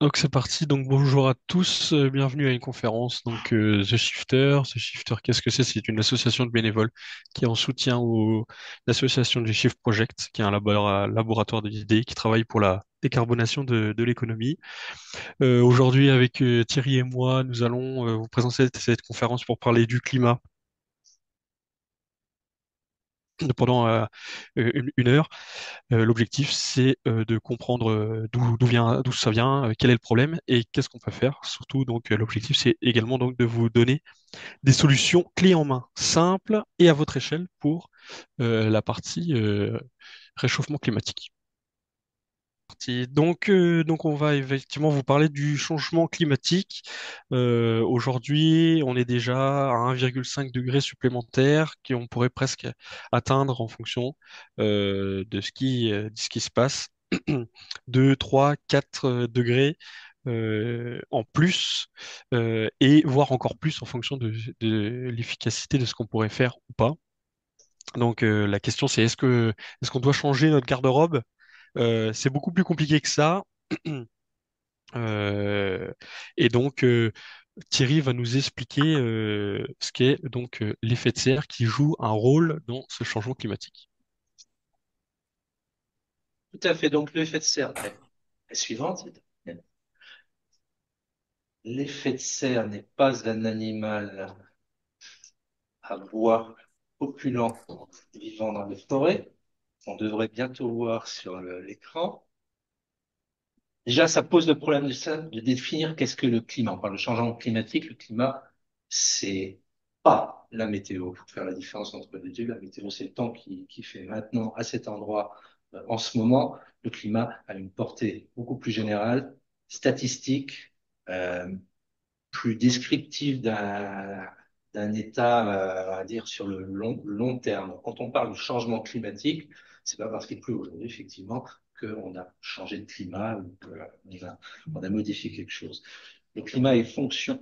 Donc c'est parti, donc bonjour à tous, bienvenue à une conférence, donc The Shifter. The Shifter, qu'est-ce que c'est? C'est une association de bénévoles qui est en soutien au l'association du Shift Project, qui est un laboratoire d'idées qui travaille pour la décarbonation de l'économie. Aujourd'hui, avec Thierry et moi, nous allons vous présenter cette conférence pour parler du climat pendant une heure. L'objectif, c'est de comprendre d'où ça vient, quel est le problème et qu'est-ce qu'on peut faire. Surtout, donc, l'objectif, c'est également donc de vous donner des solutions clés en main, simples et à votre échelle pour la partie réchauffement climatique. Donc, on va effectivement vous parler du changement climatique. Aujourd'hui, on est déjà à 1,5 degré supplémentaire qu'on pourrait presque atteindre en fonction de ce qui se passe. 2, 3, 4 degrés en plus, et voire encore plus en fonction de l'efficacité de ce qu'on pourrait faire ou pas. Donc la question c'est est-ce qu'on doit changer notre garde-robe? C'est beaucoup plus compliqué que ça. Euh, et donc, Thierry va nous expliquer ce qu'est donc l'effet de serre qui joue un rôle dans ce changement climatique. Tout à fait. Donc, l'effet de serre est suivante. L'effet de serre n'est pas un animal à bois opulent vivant dans les forêts. On devrait bientôt voir sur l'écran. Déjà, ça pose le problème de définir qu'est-ce que le climat. On parle de changement climatique. Le climat, c'est pas la météo. Il faut faire la différence entre les deux. La météo, c'est le temps qui fait maintenant à cet endroit, en ce moment. Le climat a une portée beaucoup plus générale, statistique, euh, plus descriptive d'un état, on va dire, sur le long terme. Quand on parle de changement climatique, c'est pas parce qu'il pleut aujourd'hui, effectivement, qu'on a changé de climat ou qu'on a modifié quelque chose. Le climat est fonction.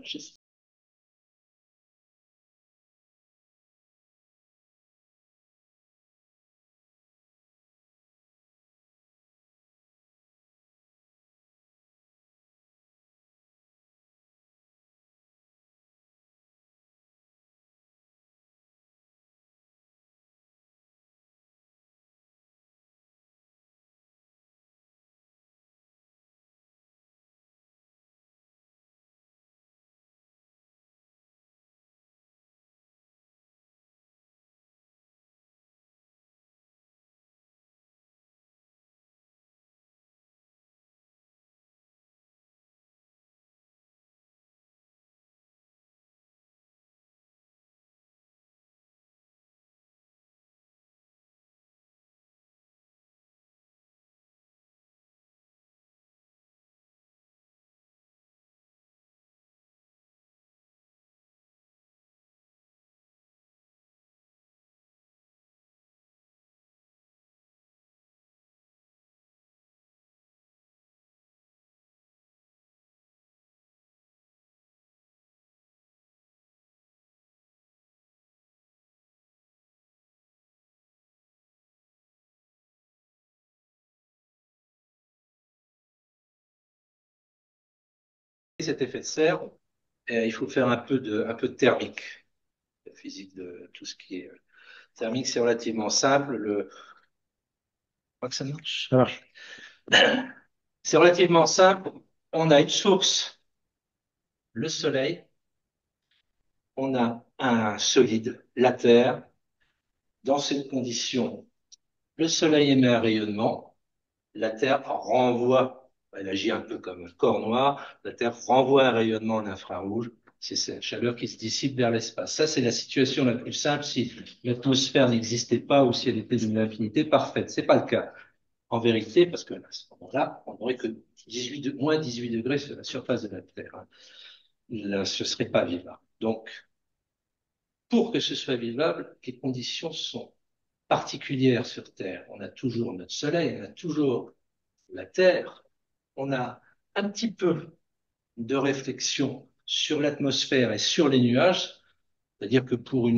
Cet effet de serre, il faut faire un peu de thermique, de physique de tout ce qui est thermique, c'est relativement simple. Je crois que ça marche. Ça marche. C'est relativement simple. On a une source, le soleil. On a un solide, la Terre. Dans cette condition, le soleil émet un rayonnement. La Terre renvoie, elle agit un peu comme un corps noir. La Terre renvoie un rayonnement en infrarouge. C'est cette chaleur qui se dissipe vers l'espace. Ça, c'est la situation la plus simple si l'atmosphère n'existait pas ou si elle était d'une infinité parfaite. C'est pas le cas. En vérité, parce que à ce moment-là, on n'aurait que 18 degrés sur la surface de la Terre, hein. Là, ce serait pas vivable. Donc, pour que ce soit vivable, les conditions sont particulières sur Terre. On a toujours notre Soleil, on a toujours la Terre, on a un petit peu de réflexion sur l'atmosphère et sur les nuages, c'est-à-dire que pour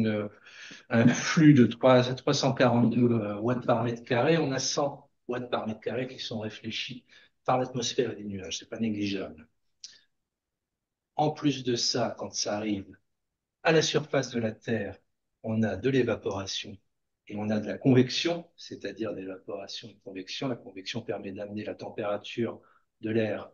un flux de 342 watts par mètre carré, on a 100 watts par mètre carré qui sont réfléchis par l'atmosphère et les nuages, c'est pas négligeable. En plus de ça, quand ça arrive à la surface de la Terre, on a de l'évaporation et on a de la convection, c'est-à-dire d'évaporation et de convection. La convection permet d'amener la température de l'air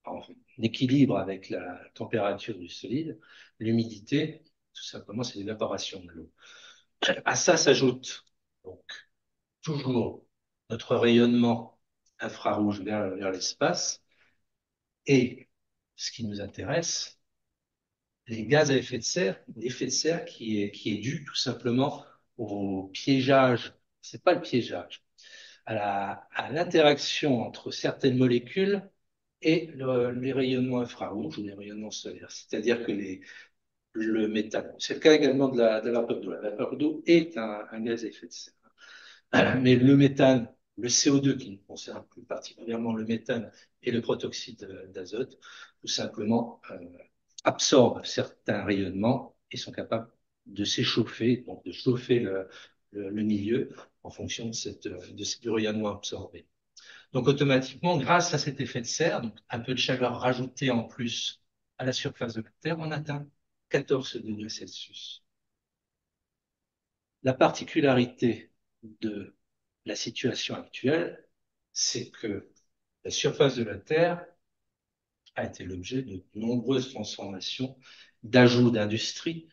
en équilibre avec la température du solide. L'humidité, tout simplement, c'est l'évaporation de l'eau. À ça s'ajoute donc toujours notre rayonnement infrarouge vers l'espace et ce qui nous intéresse, les gaz à effet de serre, l'effet de serre qui est dû tout simplement au piégeage, c'est pas le piégeage, à l'interaction entre certaines molécules et les rayonnements infrarouges ou les rayonnements solaires. C'est-à-dire que le méthane, c'est le cas également de la vapeur d'eau. La vapeur d'eau est un gaz à effet de serre. Mais le méthane, le CO2 qui nous concerne plus particulièrement le méthane et le protoxyde d'azote, tout simplement absorbent certains rayonnements et sont capables de s'échauffer, donc de chauffer le milieu en fonction du rayonnement absorbé. Donc automatiquement, grâce à cet effet de serre, donc un peu de chaleur rajoutée en plus à la surface de la Terre, on atteint 14 degrés Celsius. La particularité de la situation actuelle, c'est que la surface de la Terre a été l'objet de nombreuses transformations, d'ajouts d'industries,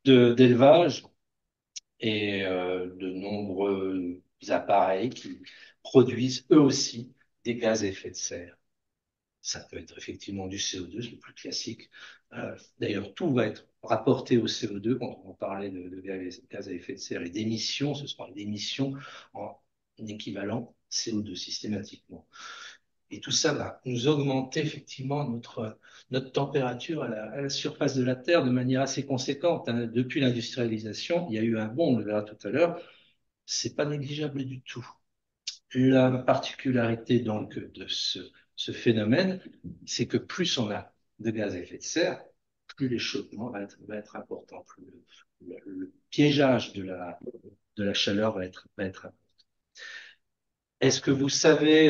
d'élevage et de nombreux appareils qui produisent eux aussi des gaz à effet de serre. Ça peut être effectivement du CO2, c'est le plus classique. D'ailleurs, tout va être rapporté au CO2 quand on parlait de gaz à effet de serre et d'émissions. Ce seront des émissions en équivalent CO2 systématiquement. Et tout ça va nous augmenter effectivement notre température à la surface de la Terre de manière assez conséquente. Hein. Depuis l'industrialisation, il y a eu un bond, on le verra tout à l'heure. C'est pas négligeable du tout. La particularité donc de ce phénomène, c'est que plus on a de gaz à effet de serre, plus l'échauffement va être important, plus le piégeage de la chaleur va être important. Est-ce que vous savez,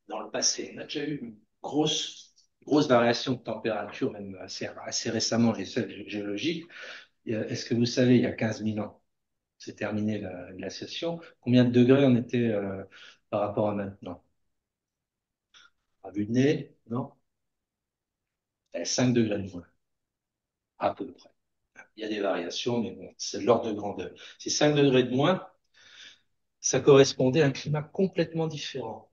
dans le passé, on a déjà eu une grosse variation de température, même assez récemment, les seuils géologiques. Est-ce que vous savez, il y a 15 000 ans, c'est terminé la glaciation, combien de degrés on était par rapport à maintenant? À vue de nez, non? 5 degrés de moins, à peu près. Il y a des variations, mais bon, c'est de l'ordre de grandeur. Ces 5 degrés de moins, ça correspondait à un climat complètement différent.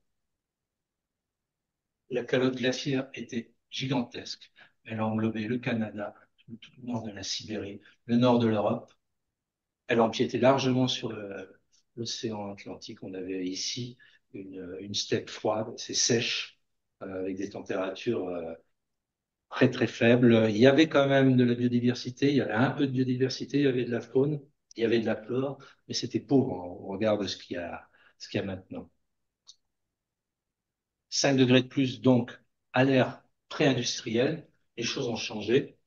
La calotte glaciaire était gigantesque. Elle englobait le Canada, tout le nord de la Sibérie, le nord de l'Europe. Elle empiétait largement sur l'océan Atlantique. On avait ici une steppe froide, c'est sèche, avec des températures très très faibles. Il y avait quand même de la biodiversité, il y avait un peu de biodiversité, il y avait de la faune, il y avait de la flore, mais c'était pauvre au regard de ce qu'il y a maintenant. 5 degrés de plus, donc, à l'ère pré-industrielle, les choses ont changé.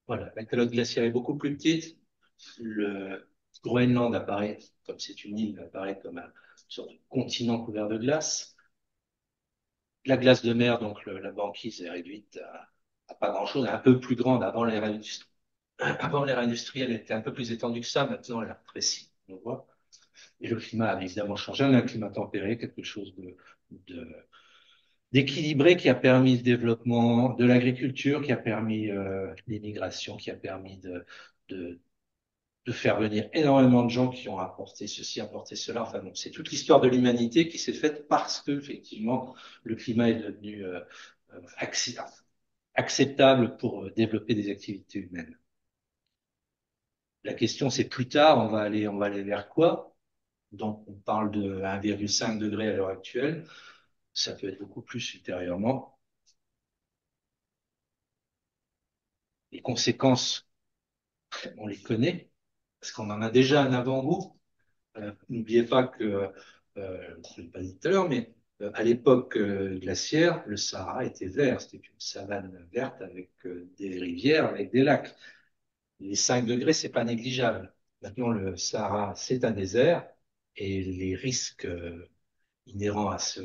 Voilà, la calotte glaciaire est beaucoup plus petite. Le Groenland apparaît, comme c'est une île, apparaît comme un sorte de continent couvert de glace. La glace de mer, donc la banquise est réduite à pas grand-chose, un peu plus grande avant l'ère industrielle. Avant l'ère industrielle, elle était un peu plus étendue que ça, maintenant elle est rétrécie, on voit. Et le climat a évidemment changé, on a un climat tempéré, quelque chose de d'équilibré qui a permis le développement de l'agriculture, qui a permis l'immigration, qui a permis de, de faire venir énormément de gens qui ont apporté ceci, apporté cela. Enfin, bon, c'est toute l'histoire de l'humanité qui s'est faite parce que, effectivement, le climat est devenu acceptable pour développer des activités humaines. La question, c'est plus tard, on va aller vers quoi? Donc, on parle de 1,5 degré à l'heure actuelle. Ça peut être beaucoup plus ultérieurement. Les conséquences, on les connaît, parce qu'on en a déjà un avant-goût. N'oubliez pas que, je ne l'ai pas dit tout à l'heure, mais à l'époque glaciaire, le Sahara était vert. C'était une savane verte avec des rivières, avec des lacs. Les 5 degrés, c'est pas négligeable. Maintenant, le Sahara, c'est un désert et les risques inhérent à ce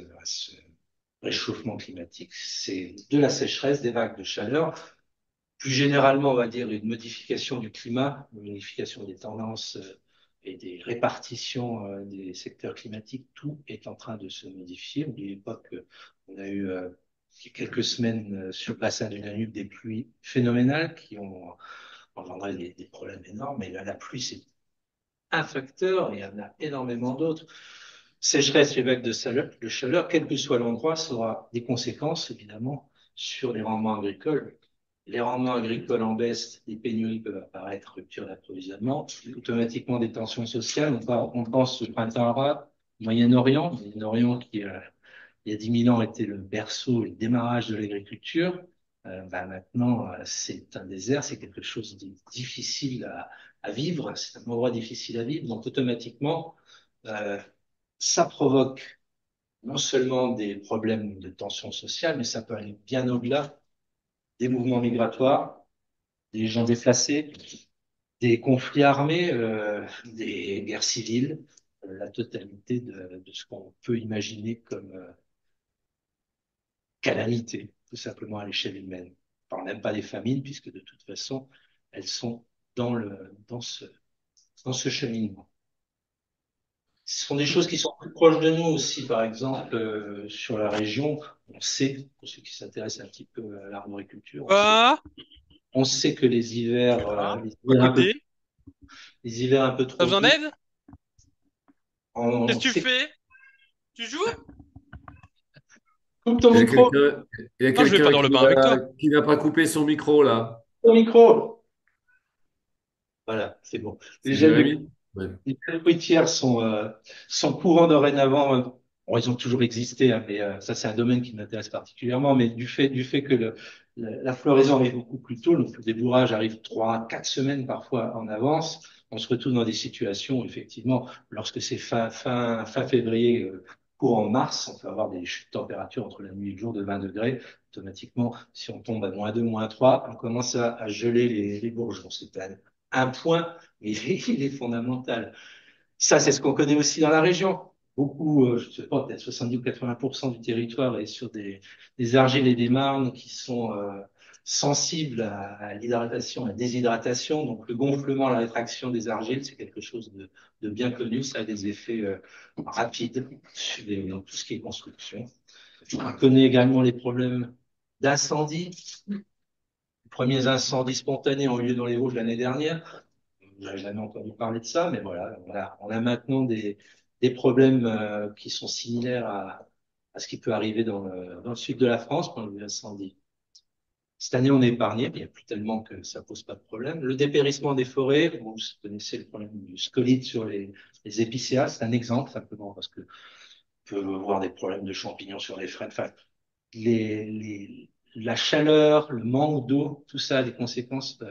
réchauffement climatique. C'est de la sécheresse, des vagues de chaleur, plus généralement, on va dire, une modification du climat, une modification des tendances et des répartitions des secteurs climatiques. Tout est en train de se modifier. N'oubliez pas qu'on a eu il y a quelques semaines sur le bassin du Danube des pluies phénoménales qui ont engendré des problèmes énormes. Et là, la pluie, c'est un facteur, et il y en a énormément d'autres. Sécheresse et vagues de chaleur, quel que soit l'endroit, ça aura des conséquences, évidemment, sur les rendements agricoles. Les rendements agricoles en baisse, des pénuries peuvent apparaître, rupture d'approvisionnement, automatiquement des tensions sociales. On pense au printemps arabe, Moyen-Orient, Moyen-Orient qui, il y a 10 000 ans, était le berceau et le démarrage de l'agriculture. Maintenant, c'est un désert, c'est quelque chose de difficile à vivre, c'est un endroit difficile à vivre. Donc, automatiquement, euh, ça provoque non seulement des problèmes de tension sociale, mais ça peut aller bien au-delà des mouvements migratoires, des gens déplacés, des conflits armés, des guerres civiles, la totalité de ce qu'on peut imaginer comme calamité, tout simplement à l'échelle humaine. Je parle même pas des famines, puisque de toute façon, elles sont dans ce cheminement. Ce sont des choses qui sont plus proches de nous aussi, par exemple, sur la région. On sait, pour ceux qui s'intéressent un petit peu à l'arboriculture, Quoi? on sait que Quoi? À côté? les hivers un peu T'as trop besoin doux, d'aide? Qu'est-ce on que tu sait. fais? Tu joues? Coupe ton Il y a micro, quelqu'un, il y a Non, je vais pas quelqu'un dans le bain avec toi. qui n'a pas coupé son micro là. ton micro. Voilà, c'est bon. C'est Jérémy? Ouais. Les gels fruitières sont courants dorénavant. Bon, ils ont toujours existé, hein, mais ça, c'est un domaine qui m'intéresse particulièrement. Mais du fait que la floraison arrive beaucoup plus tôt, donc le débourrage arrive 3, 4 semaines parfois en avance, on se retrouve dans des situations, effectivement, lorsque c'est fin février, courant mars, on peut avoir des chutes de température entre la nuit et le jour de 20 degrés. Automatiquement, si on tombe à -2, -3, on commence à geler les bourgeons. C'est un point, mais il est fondamental. Ça, c'est ce qu'on connaît aussi dans la région. Beaucoup, je ne sais pas, peut-être 70 ou 80% du territoire est sur des argiles et des marnes qui sont sensibles à l'hydratation, à la déshydratation. Donc, le gonflement, la rétraction des argiles, c'est quelque chose de bien connu. Ça a des effets rapides dans tout ce qui est construction. On connaît également les problèmes d'incendie. Les premiers incendies spontanés ont eu lieu dans les Vosges l'année dernière. J'avais jamais entendu parler de ça, mais voilà, on a maintenant des problèmes qui sont similaires à ce qui peut arriver dans le sud de la France pour l'incendie. Cette année, on est épargné, il n'y a plus tellement que ça pose pas de problème. Le dépérissement des forêts, vous connaissez le problème du scolyte sur les épicéas, c'est un exemple simplement parce que peut avoir des problèmes de champignons sur les frênes. Enfin, la chaleur, le manque d'eau, tout ça a des conséquences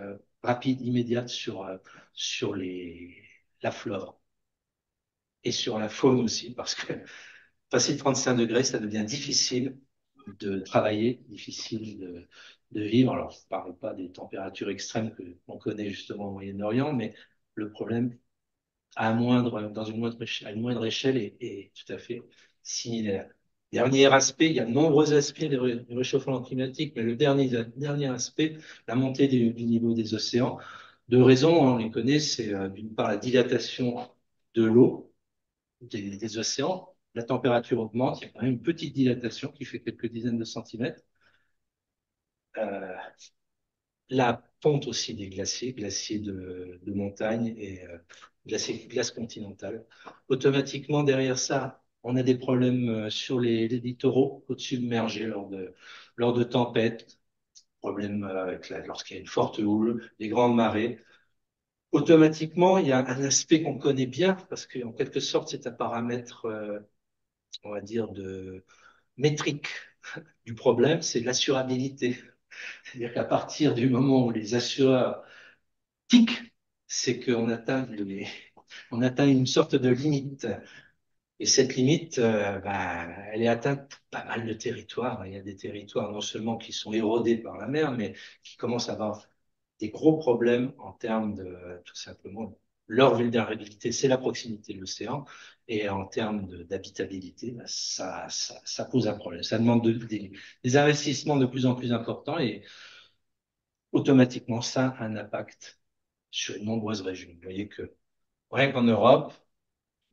rapides, immédiates sur la flore et sur la faune aussi, parce que passer 35 degrés, ça devient difficile de travailler, difficile de vivre. Alors, je ne parle pas des températures extrêmes que l'on connaît justement au Moyen-Orient, mais le problème à une moindre échelle est tout à fait similaire. Dernier aspect, il y a de nombreux aspects du réchauffement climatique, mais le dernier aspect, la montée du niveau des océans. Deux raisons, on les connaît, c'est d'une part la dilatation de l'eau des océans. La température augmente, il y a quand même une petite dilatation qui fait quelques dizaines de centimètres. Euh, la ponte aussi des glaciers, glaciers de montagne et glace continentale. Automatiquement, derrière ça, on a des problèmes sur les littoraux, côtes submergées lors de tempêtes, problèmes lorsqu'il y a une forte houle, des grandes marées. Automatiquement, il y a un aspect qu'on connaît bien, parce qu'en quelque sorte, c'est un paramètre, on va dire, de métrique du problème, c'est l'assurabilité. C'est-à-dire qu'à partir du moment où les assureurs tic, c'est on atteint une sorte de limite. Et cette limite, elle est atteinte pour pas mal de territoires. Il y a des territoires non seulement qui sont érodés par la mer, mais qui commencent à avoir des gros problèmes en termes de, tout simplement, Leur vulnérabilité, c'est la proximité de l'océan. Et en termes d'habitabilité, bah, ça pose un problème. Ça demande des investissements de plus en plus importants et automatiquement, ça a un impact sur de nombreuses régions. Vous voyez que rien qu'en Europe,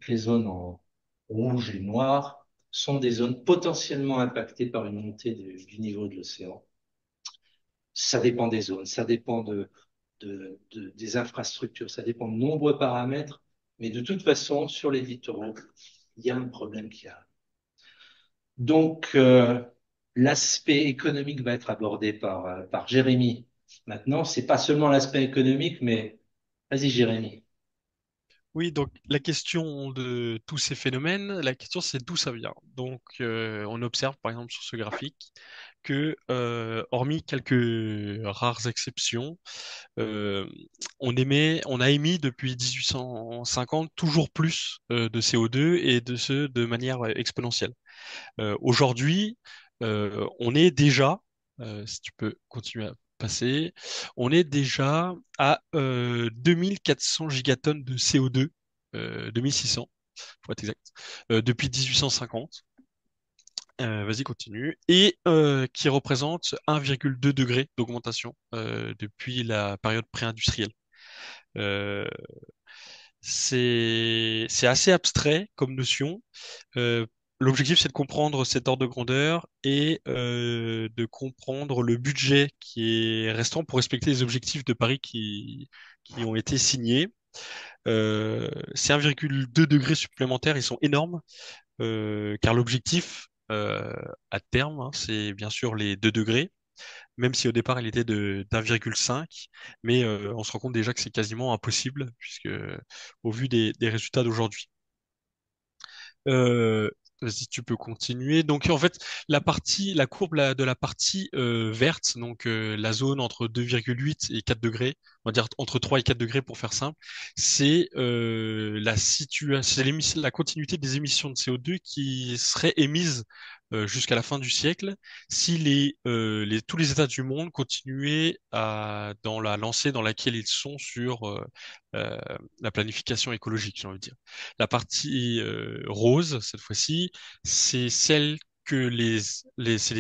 les zones en rouge et noir sont des zones potentiellement impactées par une montée du niveau de l'océan. Ça dépend des zones, ça dépend des infrastructures, ça dépend de nombreux paramètres, mais de toute façon, sur les littoraux, il y a un problème qui a. Donc, l'aspect économique va être abordé par Jérémy. Maintenant, c'est pas seulement l'aspect économique, mais vas-y, Jérémy. Oui, donc la question de tous ces phénomènes, la question c'est d'où ça vient. Donc on observe par exemple sur ce graphique que hormis quelques rares exceptions, euh, on a émis depuis 1850 toujours plus de CO2 et de ce de manière exponentielle. Aujourd'hui, on est déjà, si tu peux continuer à passer, on est déjà à 2400 gigatonnes de CO2, 2600 pour être exact, depuis 1850. Vas-y, continue. Et qui représente 1,2 degré d'augmentation depuis la période pré-industrielle. Euh, c'est assez abstrait comme notion. Euh, L'objectif, c'est de comprendre cet ordre de grandeur et de comprendre le budget qui est restant pour respecter les objectifs de Paris qui ont été signés. Ces 1,2 degrés supplémentaires, ils sont énormes, car l'objectif à terme, hein, c'est bien sûr les 2 degrés, même si au départ il était de d'1,5, mais on se rend compte déjà que c'est quasiment impossible, puisque au vu des résultats d'aujourd'hui. Euh, Vas-y, tu peux continuer. Donc en fait, la courbe de la partie verte, donc la zone entre 2,8 et 4 degrés, on va dire entre 3 et 4 degrés pour faire simple, c'est la continuité des émissions de CO2 qui seraient émises jusqu'à la fin du siècle si tous les États du monde continuaient dans la lancée dans laquelle ils sont sur euh, la planification écologique, j'ai envie de dire. La partie rose, cette fois-ci, c'est celle que c'est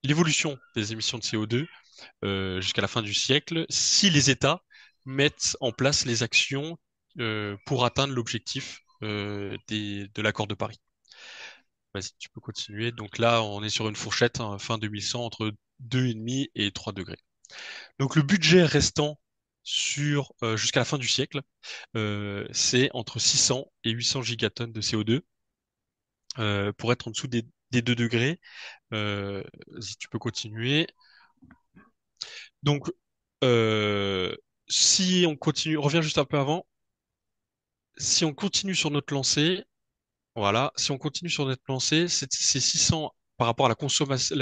l'évolution des émissions de CO2 jusqu'à la fin du siècle, si les États mettent en place les actions pour atteindre l'objectif de l'accord de Paris. Vas-y, tu peux continuer. Donc là, on est sur une fourchette hein, fin 2100 entre 2,5 et 3 degrés. Donc le budget restant jusqu'à la fin du siècle, c'est entre 600 et 800 gigatonnes de CO2 pour être en dessous des 2 degrés. Si tu peux continuer. Donc, si on continue, reviens juste un peu avant. Si on continue sur notre lancée, voilà, si on continue sur notre lancée, c'est 600 par rapport à la consommation,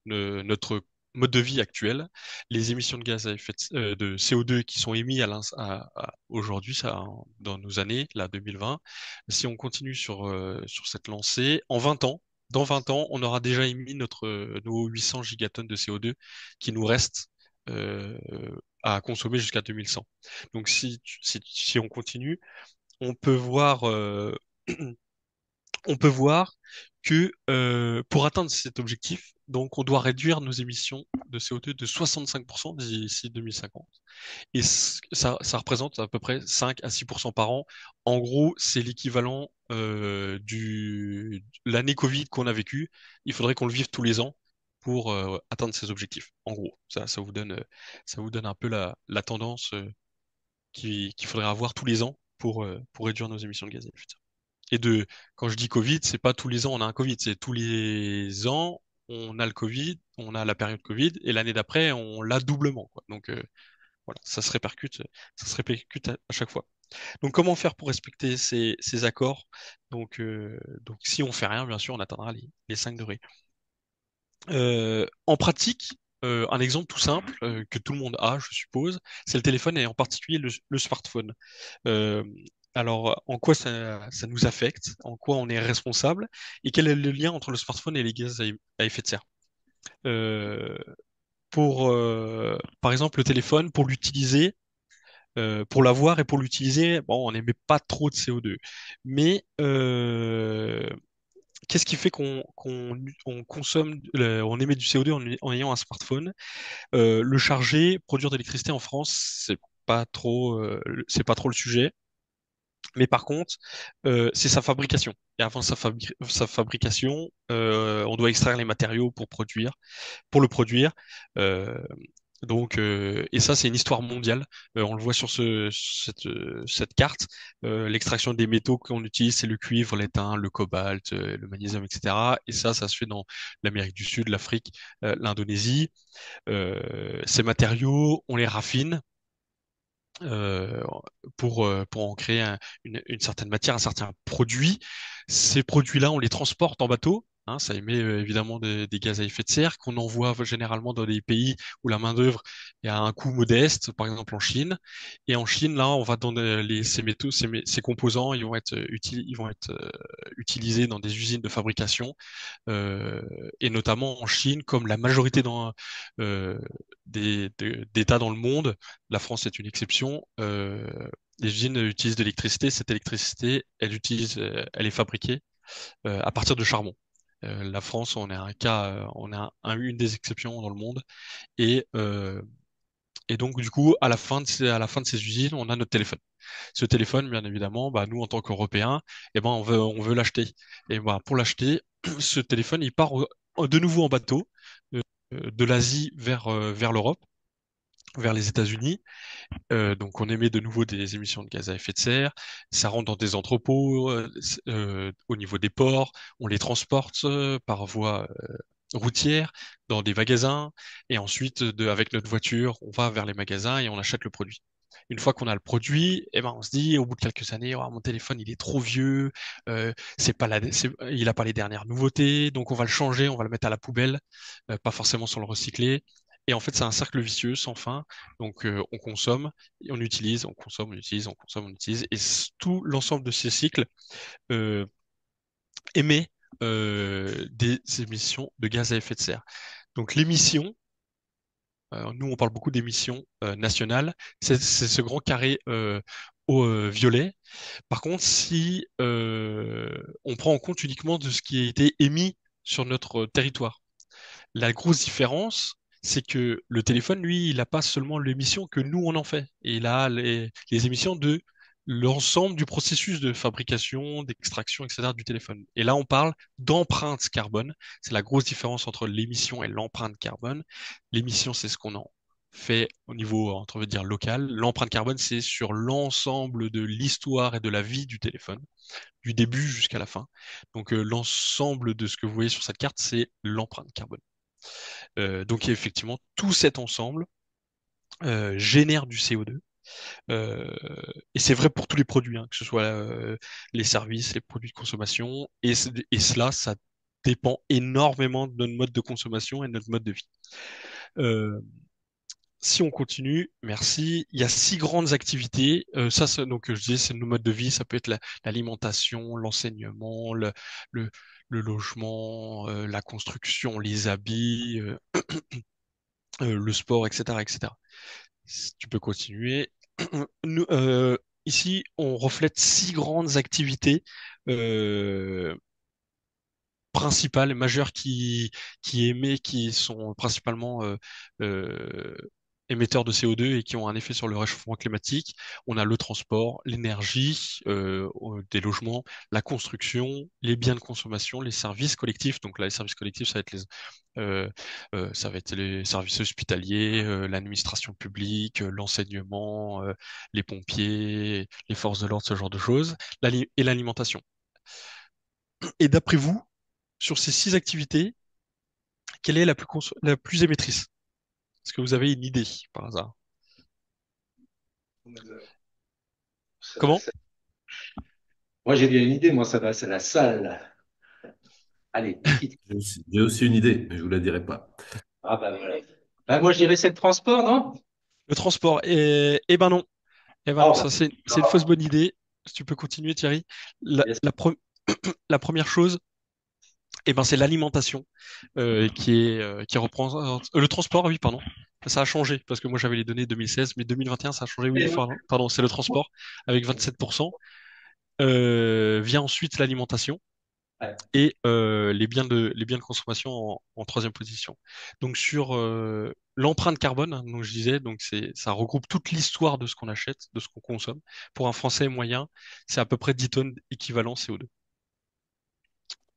notre mode de vie actuel, les émissions de gaz à effet de CO2 qui sont émis aujourd'hui, ça, dans nos années, là, 2020, si on continue sur cette lancée, en 20 ans, dans 20 ans, on aura déjà émis nos 800 gigatonnes de CO2 qui nous restent euh, à consommer jusqu'à 2100. Donc, si on continue, on peut voir on peut voir que pour atteindre cet objectif, donc on doit réduire nos émissions de CO2 de 65% d'ici 2050. Et ça représente à peu près 5 à 6% par an. En gros, c'est l'équivalent l'année Covid qu'on a vécue. Il faudrait qu'on le vive tous les ans pour atteindre ces objectifs. En gros, ça vous donne un peu la tendance qu'il faudrait avoir tous les ans pour réduire nos émissions de gaz à effet de serre. Et quand je dis Covid, c'est pas tous les ans on a un Covid, c'est tous les ans on a le Covid, on a la période Covid, et l'année d'après on l'a doublement, quoi. Donc voilà, ça se répercute à chaque fois. Donc comment faire pour respecter ces accords? Donc si on fait rien, bien sûr, on atteindra les 5 degrés. En pratique, un exemple tout simple que tout le monde a, je suppose, c'est le téléphone et en particulier le smartphone. Euh, alors, en quoi ça nous affecte? En quoi on est responsable? Et quel est le lien entre le smartphone et les gaz à effet de serre? Euh, par exemple, le téléphone, pour l'utiliser, Pour l'avoir et pour l'utiliser, bon, on n'émet pas trop de CO2. Mais qu'est-ce qui fait on consomme, on émet du CO2 en ayant un smartphone? Le charger, produire de l'électricité en France, c'est pas trop le sujet. Mais par contre, c'est sa fabrication. Et avant sa fabrication, on doit extraire les matériaux pour le produire. Euh, et ça, c'est une histoire mondiale. On le voit sur cette carte. L'extraction des métaux qu'on utilise, c'est le cuivre, l'étain, le cobalt, le magnésium, etc. Et ça se fait dans l'Amérique du Sud, l'Afrique, l'Indonésie. Ces matériaux, on les raffine euh, pour en créer une certaine matière, un certain produit. Ces produits-là, on les transporte en bateau. Hein, ça émet évidemment des gaz à effet de serre qu'on envoie généralement dans des pays où la main-d'œuvre est à un coût modeste, par exemple en Chine. Et en Chine, là, on va dans ces métaux, ces composants, ils vont être utilisés dans des usines de fabrication euh, et notamment en Chine, comme la majorité euh, d'États dans le monde, la France est une exception, les usines utilisent de l'électricité. Cette électricité, elle est fabriquée à partir de charbon. La France, on est un cas, on est une des exceptions dans le monde. Et, euh, et donc, du coup, à la fin de ces usines, on a notre téléphone. Ce téléphone, bien évidemment, bah, nous, en tant qu'Européens, eh ben, on veut l'acheter. Et bah, pour l'acheter, ce téléphone, il part de nouveau en bateau, de l'Asie vers l'Europe, vers les États-Unis. Donc, on émet de nouveau des émissions de gaz à effet de serre. Ça rentre dans des entrepôts, au niveau des ports. On les transporte par voie routière dans des magasins. Et ensuite, avec notre voiture, on va vers les magasins et on achète le produit. Une fois qu'on a le produit, eh ben, on se dit, au bout de quelques années, oh, mon téléphone, il est trop vieux, il a pas les dernières nouveautés, donc on va le changer, on va le mettre à la poubelle, pas forcément sans le recycler. Et en fait, c'est un cercle vicieux sans fin. Donc, on consomme, et on utilise, on consomme, on utilise, on consomme, on utilise. Et tout l'ensemble de ces cycles euh, émet des émissions de gaz à effet de serre. Donc, l'émission, nous, on parle beaucoup d'émissions nationales, c'est ce grand carré violet. Par contre, si on prend en compte uniquement de ce qui a été émis sur notre territoire, la grosse différence, c'est que le téléphone, lui, il n'a pas seulement l'émission que nous, on en fait. Et il a les émissions de l'ensemble du processus de fabrication, d'extraction, etc. du téléphone. Et là, on parle d'empreinte carbone. C'est la grosse différence entre l'émission et l'empreinte carbone. L'émission, c'est ce qu'on en fait au niveau, on veut dire, local. L'empreinte carbone, c'est sur l'ensemble de l'histoire et de la vie du téléphone, du début jusqu'à la fin. Donc, l'ensemble de ce que vous voyez sur cette carte, c'est l'empreinte carbone. Donc effectivement, tout cet ensemble génère du CO2. Euh, et c'est vrai pour tous les produits, hein, que ce soit les services, les produits de consommation. Et cela, ça dépend énormément de notre mode de consommation et de notre mode de vie. Euh, Si on continue, merci. Il y a 6 grandes activités. Donc je disais, c'est nos modes de vie. Ça peut être l'alimentation, l'enseignement, le, le logement, la construction, les habits, le sport, etc., etc. Si tu peux continuer. Nous, ici, on reflète 6 grandes activités euh, principales, majeures qui sont principalement euh, émetteurs de CO2 et qui ont un effet sur le réchauffement climatique. On a le transport, l'énergie, des logements, la construction, les biens de consommation, les services collectifs. Donc là, les services collectifs, euh, ça va être les services hospitaliers, l'administration publique, l'enseignement, les pompiers, les forces de l'ordre, ce genre de choses, et l'alimentation. Et d'après vous, sur ces 6 activités, quelle est la plus émettrice? Est-ce que vous avez une idée par hasard? Comment? Moi, j'ai bien une idée, moi, ça va, c'est la salle. Allez, petite. J'ai aussi une idée, mais je ne vous la dirai pas. Ah, bah voilà. Bah, moi, je dirais c'est le transport, non? Le transport. Eh ben non. Eh ben non, Oh, ça c'est une fausse bonne idée. Si tu peux continuer, Thierry. La, yes. la, pre- la première chose, eh ben c'est l'alimentation qui reprend le transport, oui, pardon. Ça a changé parce que moi j'avais les données 2016, mais 2021 ça a changé. Oui, Et pardon, c'est le transport avec 27%. Vient ensuite l'alimentation ouais. et les biens de consommation en troisième position. Donc sur l'empreinte carbone, hein, donc je disais, donc ça regroupe toute l'histoire de ce qu'on achète, de ce qu'on consomme. Pour un Français moyen, c'est à peu près 10 tonnes équivalent CO2.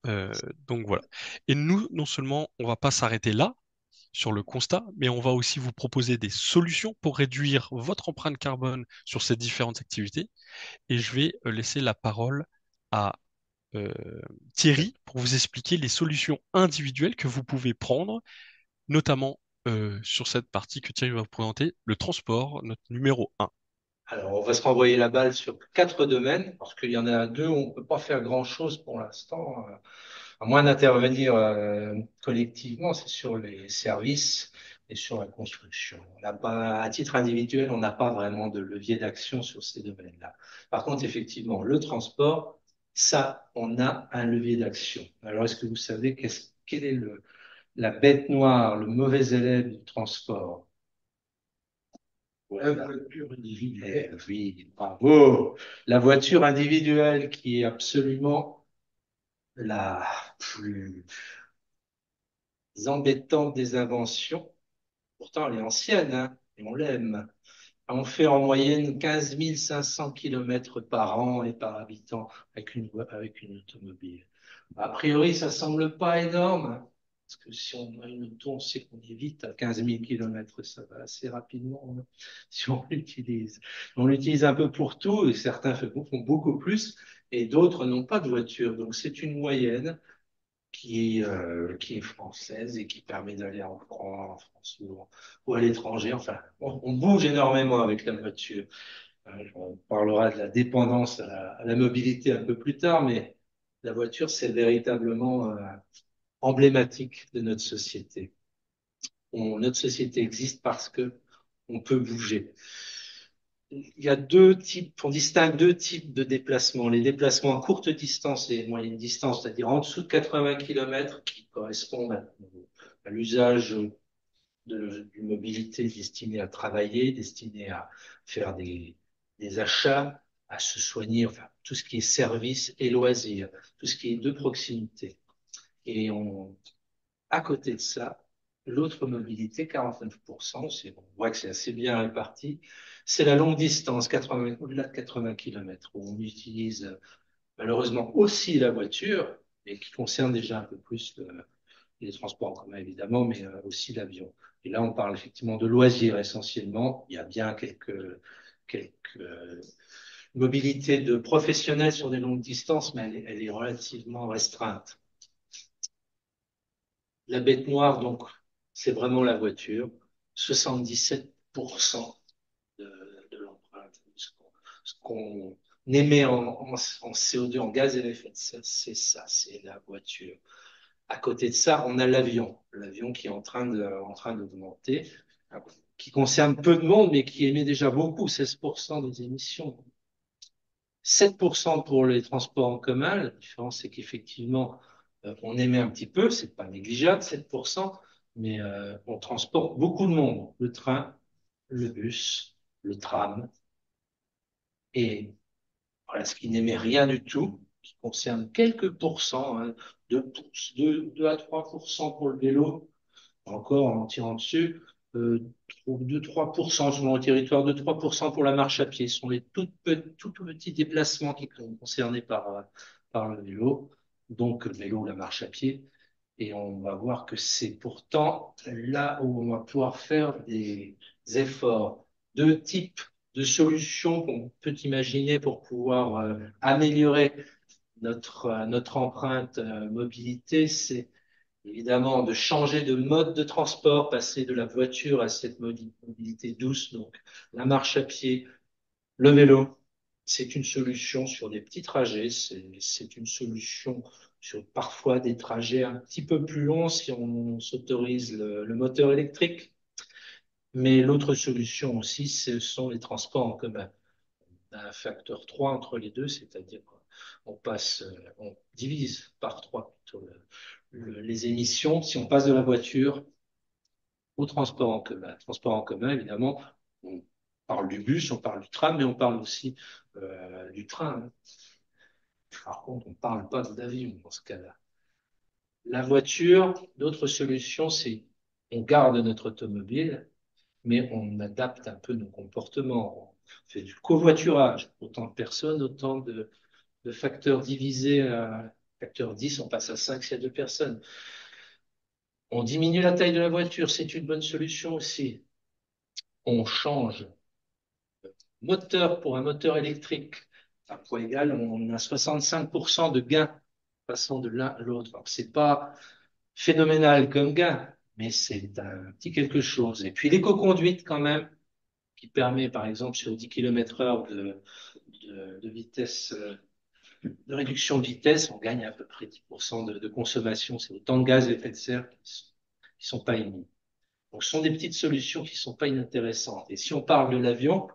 Euh, donc voilà. Et nous, non seulement on va pas s'arrêter là sur le constat, mais on va aussi vous proposer des solutions pour réduire votre empreinte carbone sur ces différentes activités. Et je vais laisser la parole à euh, Thierry pour vous expliquer les solutions individuelles que vous pouvez prendre, notamment sur cette partie que Thierry va vous présenter, le transport, notre numéro un. Alors, on va se renvoyer la balle sur 4 domaines, parce qu'il y en a 2 où on ne peut pas faire grand-chose pour l'instant, à moins d'intervenir collectivement, c'est sur les services et sur la construction. On n'a pas, à titre individuel, on n'a pas vraiment de levier d'action sur ces domaines-là. Par contre, effectivement, le transport, ça, on a un levier d'action. Alors, est-ce que vous savez quelle est la bête noire, le mauvais élève du transport? La voiture individuelle. Oui, bravo. La voiture individuelle qui est absolument la plus embêtante des inventions. Pourtant, elle est ancienne, hein, et on l'aime. On fait en moyenne 15 500 kilomètres par an et par habitant avec une automobile. A priori, ça semble pas énorme, parce que si on a une auto, on sait qu'on est vite à 15 000 kilomètres, ça va assez rapidement, hein, si on l'utilise. On l'utilise un peu pour tout, et certains font beaucoup plus, et d'autres n'ont pas de voiture. Donc c'est une moyenne qui est française et qui permet d'aller en France ou à l'étranger. Enfin, on bouge énormément avec la voiture. On parlera de la dépendance à la mobilité un peu plus tard, mais la voiture, c'est véritablement emblématique de notre société. Notre société existe parce que on peut bouger. Il y a deux types, on distingue deux types de déplacements. Les déplacements à courte distance et moyenne distance, c'est-à-dire en dessous de 80 km, qui correspondent à l'usage d'une mobilité destinée à travailler, destinée à faire des achats, à se soigner, enfin, tout ce qui est service et loisirs, tout ce qui est de proximité. Et à côté de ça, l'autre mobilité, 49%, on voit que c'est assez bien réparti, c'est la longue distance, au-delà de 80 km, où on utilise malheureusement aussi la voiture, et qui concerne déjà un peu plus les transports en commun évidemment, mais aussi l'avion. Et là, on parle effectivement de loisirs essentiellement. Il y a bien quelques mobilités de professionnels sur des longues distances, mais elle est relativement restreinte. La bête noire, donc, c'est vraiment la voiture. 77% de l'empreinte, ce qu'on émet en CO2, en gaz à effet de serre, c'est ça, c'est la voiture. À côté de ça, on a l'avion qui est en train d'augmenter, qui concerne peu de monde, mais qui émet déjà beaucoup, 16% des émissions. 7% pour les transports en commun. La différence, c'est qu'effectivement, on émet un petit peu, c'est pas négligeable, 7%, mais on transporte beaucoup de monde. Le train, le bus, le tram, et voilà, ce qui n'émet rien du tout, qui concerne quelques pourcents, hein, 2 à 3% pour le vélo, encore en tirant dessus, 2-3% selon le territoire, 2-3% pour la marche à pied. Ce sont les tout petits déplacements qui sont concernés par le vélo, donc le vélo, la marche à pied. Et on va voir que c'est pourtant là où on va pouvoir faire des efforts. Deux types de solutions qu'on peut imaginer pour pouvoir améliorer notre empreinte mobilité, c'est évidemment de changer de mode de transport, passer de la voiture à cette mobilité douce, donc la marche à pied, le vélo. C'est une solution sur des petits trajets, c'est une solution sur parfois des trajets un petit peu plus longs si on s'autorise le moteur électrique. Mais l'autre solution aussi, ce sont les transports en commun. Un facteur 3 entre les deux, c'est-à-dire on divise par 3 plutôt les émissions si on passe de la voiture au transport en commun. Transport en commun, évidemment, on parle du bus, on parle du tram, mais on parle aussi du train, hein. Par contre, on ne parle pas d'avion dans ce cas-là. La voiture, d'autres solutions, c'est on garde notre automobile, mais on adapte un peu nos comportements. On fait du covoiturage. Autant de personnes, autant de facteurs divisés à facteur 10, on passe à 5 s'il y a deux personnes. On diminue la taille de la voiture, c'est une bonne solution aussi. On change moteur pour un moteur électrique. À poids égal, on a 65% de gain passant de l'un à l'autre. Alors, c'est pas phénoménal comme gain, mais c'est un petit quelque chose. Et puis l'éco-conduite quand même, qui permet par exemple sur 10 km heure de vitesse, de réduction de vitesse, on gagne à peu près 10% de consommation. C'est autant de gaz à effet de serre qui sont pas émis. Donc, ce sont des petites solutions qui sont pas inintéressantes. Et si on parle de l'avion,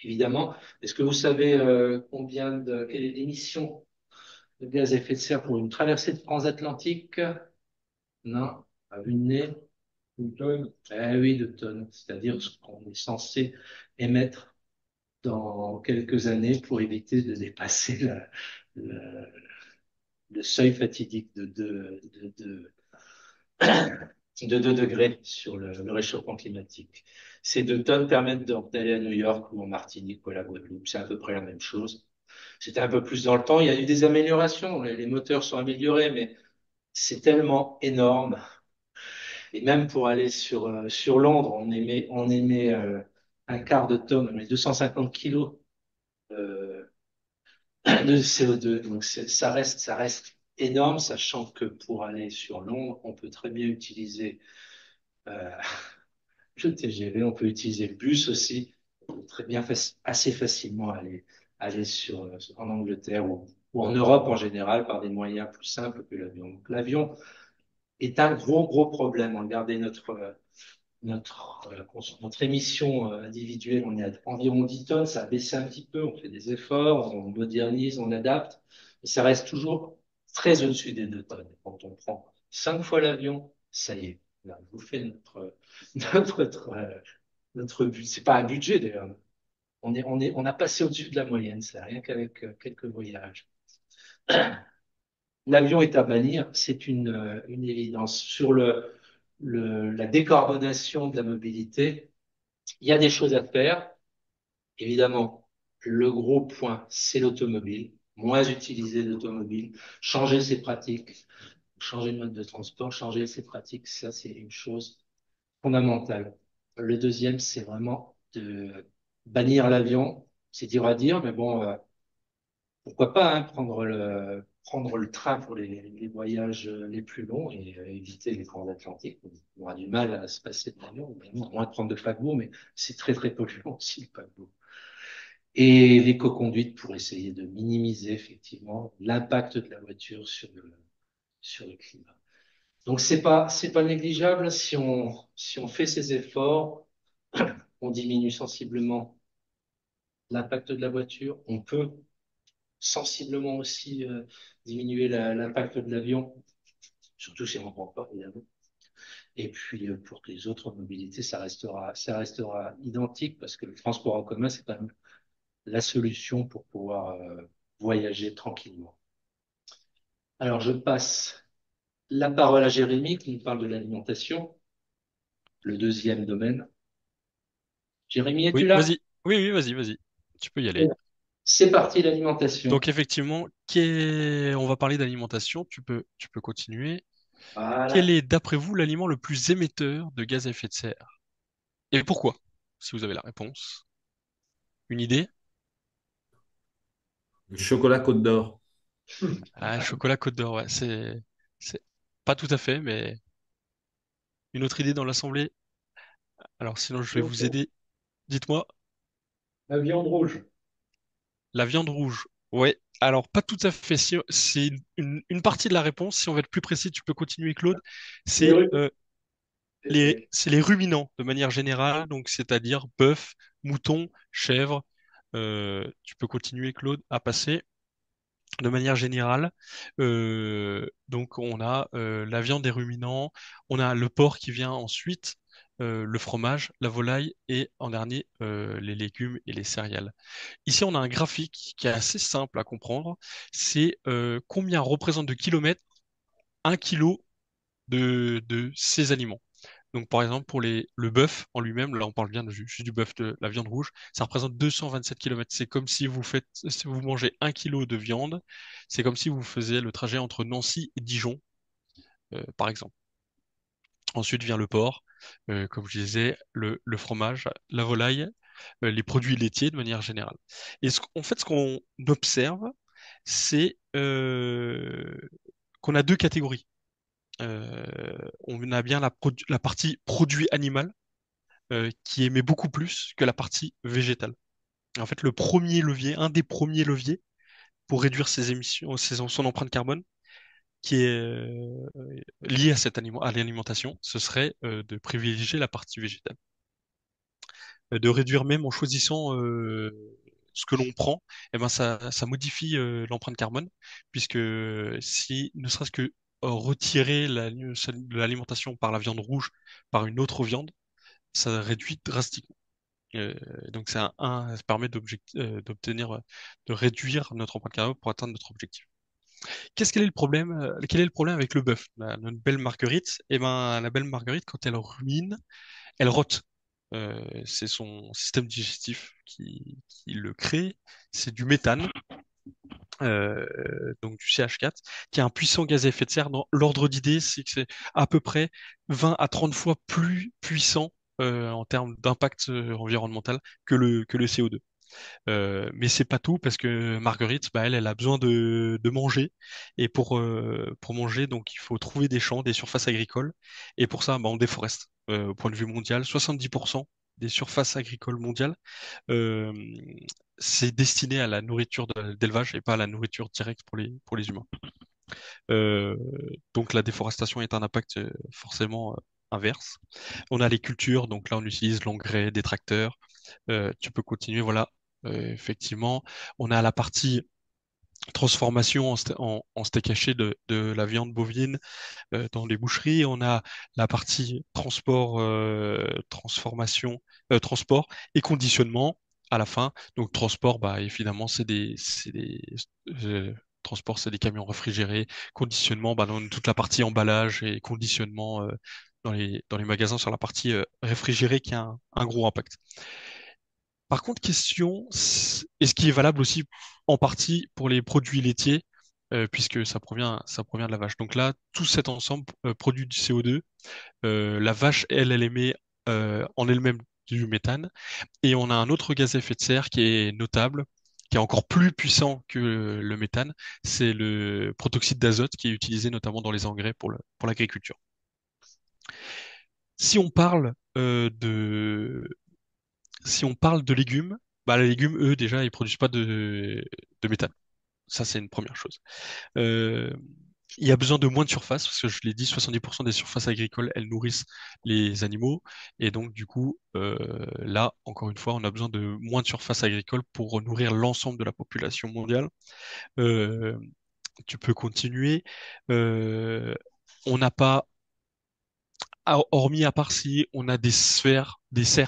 évidemment, est-ce que vous savez quelle est l'émission de gaz à effet de serre pour une traversée transatlantique? Non, à vue de nez. Une tonne. Eh oui, de tonnes. C'est-à-dire ce qu'on est censé émettre dans quelques années pour éviter de dépasser le, le seuil fatidique de 2 degrés sur le réchauffement climatique. Ces 2 tonnes permettent d'aller à New York ou en Martinique ou à la Guadeloupe. C'est à peu près la même chose. C'était un peu plus dans le temps. Il y a eu des améliorations. Les moteurs sont améliorés, mais c'est tellement énorme. Et même pour aller sur Londres, on émet un quart de tonne, on met 250 kilos euh, de CO2. Donc ça reste énorme, sachant que pour aller sur Londres, on peut très bien utiliser euh, le TGV, on peut utiliser le bus aussi. On peut très bien, assez facilement aller en Angleterre ou en Europe en général par des moyens plus simples que l'avion. Donc l'avion est un gros problème. Regardez notre émission individuelle, on est à environ 10 tonnes, ça a baissé un petit peu, on fait des efforts, on modernise, on adapte, mais ça reste toujours très au-dessus des 2 tonnes. Quand on prend 5 fois l'avion, ça y est, là, vous fait notre but. C'est pas un budget d'ailleurs. On a passé au-dessus de la moyenne, ça, rien qu'avec quelques voyages. L'avion est à bannir, c'est une évidence. Sur la décarbonation de la mobilité, il y a des choses à faire. Évidemment, le gros point, c'est l'automobile. Moins utiliser l'automobile, changer ses pratiques, changer de mode de transport, changer ses pratiques, ça c'est une chose fondamentale. Le deuxième, c'est vraiment de bannir l'avion. C'est dur à dire, mais bon, pourquoi pas hein, prendre le train pour les voyages les plus longs et éviter les transatlantiques. On aura du mal à se passer de l'avion, à moins de prendre de paquebot, mais c'est très polluant aussi le paquebot. Et l'éco-conduite pour essayer de minimiser effectivement l'impact de la voiture sur le climat. Donc c'est pas négligeable si on fait ces efforts, on diminue sensiblement l'impact de la voiture, on peut sensiblement aussi diminuer l'impact de l'avion, surtout si on ne prend pas, évidemment. Et puis pour les autres mobilités, ça restera identique parce que le transport en commun, c'est pas la solution pour pouvoir voyager tranquillement. Alors je passe la parole à Jérémy qui nous parle de l'alimentation, le deuxième domaine. Jérémy, es-tu Oui, là? vas-y. Oui, oui, vas-y. Tu peux y aller. C'est parti l'alimentation. Donc effectivement, on va parler d'alimentation. Tu peux continuer. Quel Voilà. est, d'après vous, l'aliment le plus émetteur de gaz à effet de serre? Et pourquoi? Si vous avez la réponse. Une idée? Le chocolat Côte d'Or. Ah, chocolat Côte d'Or, ouais, c'est pas tout à fait, mais une autre idée dans l'assemblée. Alors sinon, je vais vous aider. Dites-moi, La viande rouge. la viande rouge. Ouais. Alors pas tout à fait. C'est une partie de la réponse. Si on veut être plus précis, tu peux continuer, Claude. Les C'est rues. c'est les ruminants de manière générale, donc c'est-à-dire bœuf, mouton, chèvre. Tu peux continuer, Claude, à passer. De manière générale, donc on a la viande des ruminants, on a le porc qui vient ensuite, le fromage, la volaille et en dernier, les légumes et les céréales. Ici, on a un graphique qui est assez simple à comprendre. C'est combien représente de kilomètres un kilo de ces aliments. Donc, par exemple, pour le bœuf en lui-même, là, on parle bien juste du bœuf, de la viande rouge, ça représente 227 kilomètres. C'est comme si vous mangez un kilo de viande, c'est comme si vous faisiez le trajet entre Nancy et Dijon, par exemple. Ensuite vient le porc, comme je disais, le fromage, la volaille, les produits laitiers de manière générale. Et en fait, ce qu'on observe, c'est qu'on a deux catégories. On a bien la partie produit animal qui émet beaucoup plus que la partie végétale. Et en fait, un des premiers leviers pour réduire ses émissions, son empreinte carbone, qui est lié à à l'alimentation, ce serait de privilégier la partie végétale. De réduire même en choisissant ce que l'on prend, eh ben ça modifie l'empreinte carbone, puisque si ne serait-ce que retirer l'alimentation par la viande rouge par une autre viande, ça réduit drastiquement. Euh, donc ça permet d'obtenir, de réduire notre empreinte carbone pour atteindre notre objectif. Quel est le problème? Quel est le problème avec le bœuf? Notre belle marguerite, eh ben la belle marguerite, quand elle ruine, elle rote. C'est son système digestif qui le crée. C'est du méthane, donc du CH4, qui est un puissant gaz à effet de serre. Dans l'ordre d'idée, c'est que c'est à peu près 20 à 30 fois plus puissant en termes d'impact environnemental que le CO2. Mais c'est pas tout parce que Marguerite, bah, elle a besoin de manger. Et pour manger, donc il faut trouver des champs, des surfaces agricoles. Et pour ça, bah, on déforeste. Au point de vue mondial, 70% des surfaces agricoles mondiales, euh, c'est destiné à la nourriture d'élevage et pas à la nourriture directe pour les humains. Euh, donc la déforestation est un impact forcément inverse. On a les cultures, donc là on utilise l'engrais, des tracteurs. Tu peux continuer, voilà. Effectivement, on a la partie transformation en steak haché de la viande bovine dans les boucheries. On a la partie transport et conditionnement à la fin. Donc transport, bah évidemment, euh, transport, c'est des camions réfrigérés. Conditionnement, bah, dans toute la partie emballage et conditionnement dans les magasins sur la partie réfrigérée qui a un gros impact. Par contre, question, est-ce qui est valable aussi en partie pour les produits laitiers, puisque ça provient de la vache. Donc là, tout cet ensemble produit du CO2. La vache, elle émet en elle-même du méthane. Et on a un autre gaz à effet de serre qui est notable, qui est encore plus puissant que le méthane. C'est le protoxyde d'azote qui est utilisé notamment dans les engrais pour l'agriculture. Si on parle si on parle de légumes, bah, les légumes, eux, déjà, ils produisent pas de méthane. Ça, c'est une première chose. Euh, il y a besoin de moins de surface, parce que je l'ai dit, 70% des surfaces agricoles, elles nourrissent les animaux. Et donc, du coup, là, encore une fois, on a besoin de moins de surface agricole pour nourrir l'ensemble de la population mondiale. Euh, tu peux continuer. Euh, on n'a pas hormis à part si on a des serres,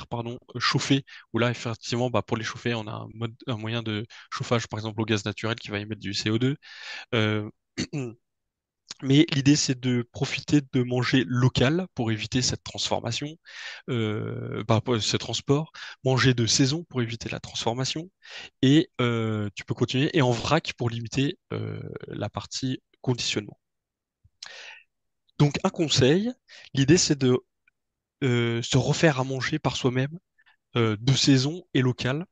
pardon, chauffées, où là, effectivement, bah, pour les chauffer, on a un moyen de chauffage, par exemple, au gaz naturel qui va émettre du CO2. Euh, mais l'idée, c'est de profiter de manger local pour éviter cette transformation, ce transport, manger de saison pour éviter la transformation, et tu peux continuer, et en vrac pour limiter la partie conditionnement. Donc, un conseil, l'idée, c'est de se refaire à manger par soi-même, de saison et local.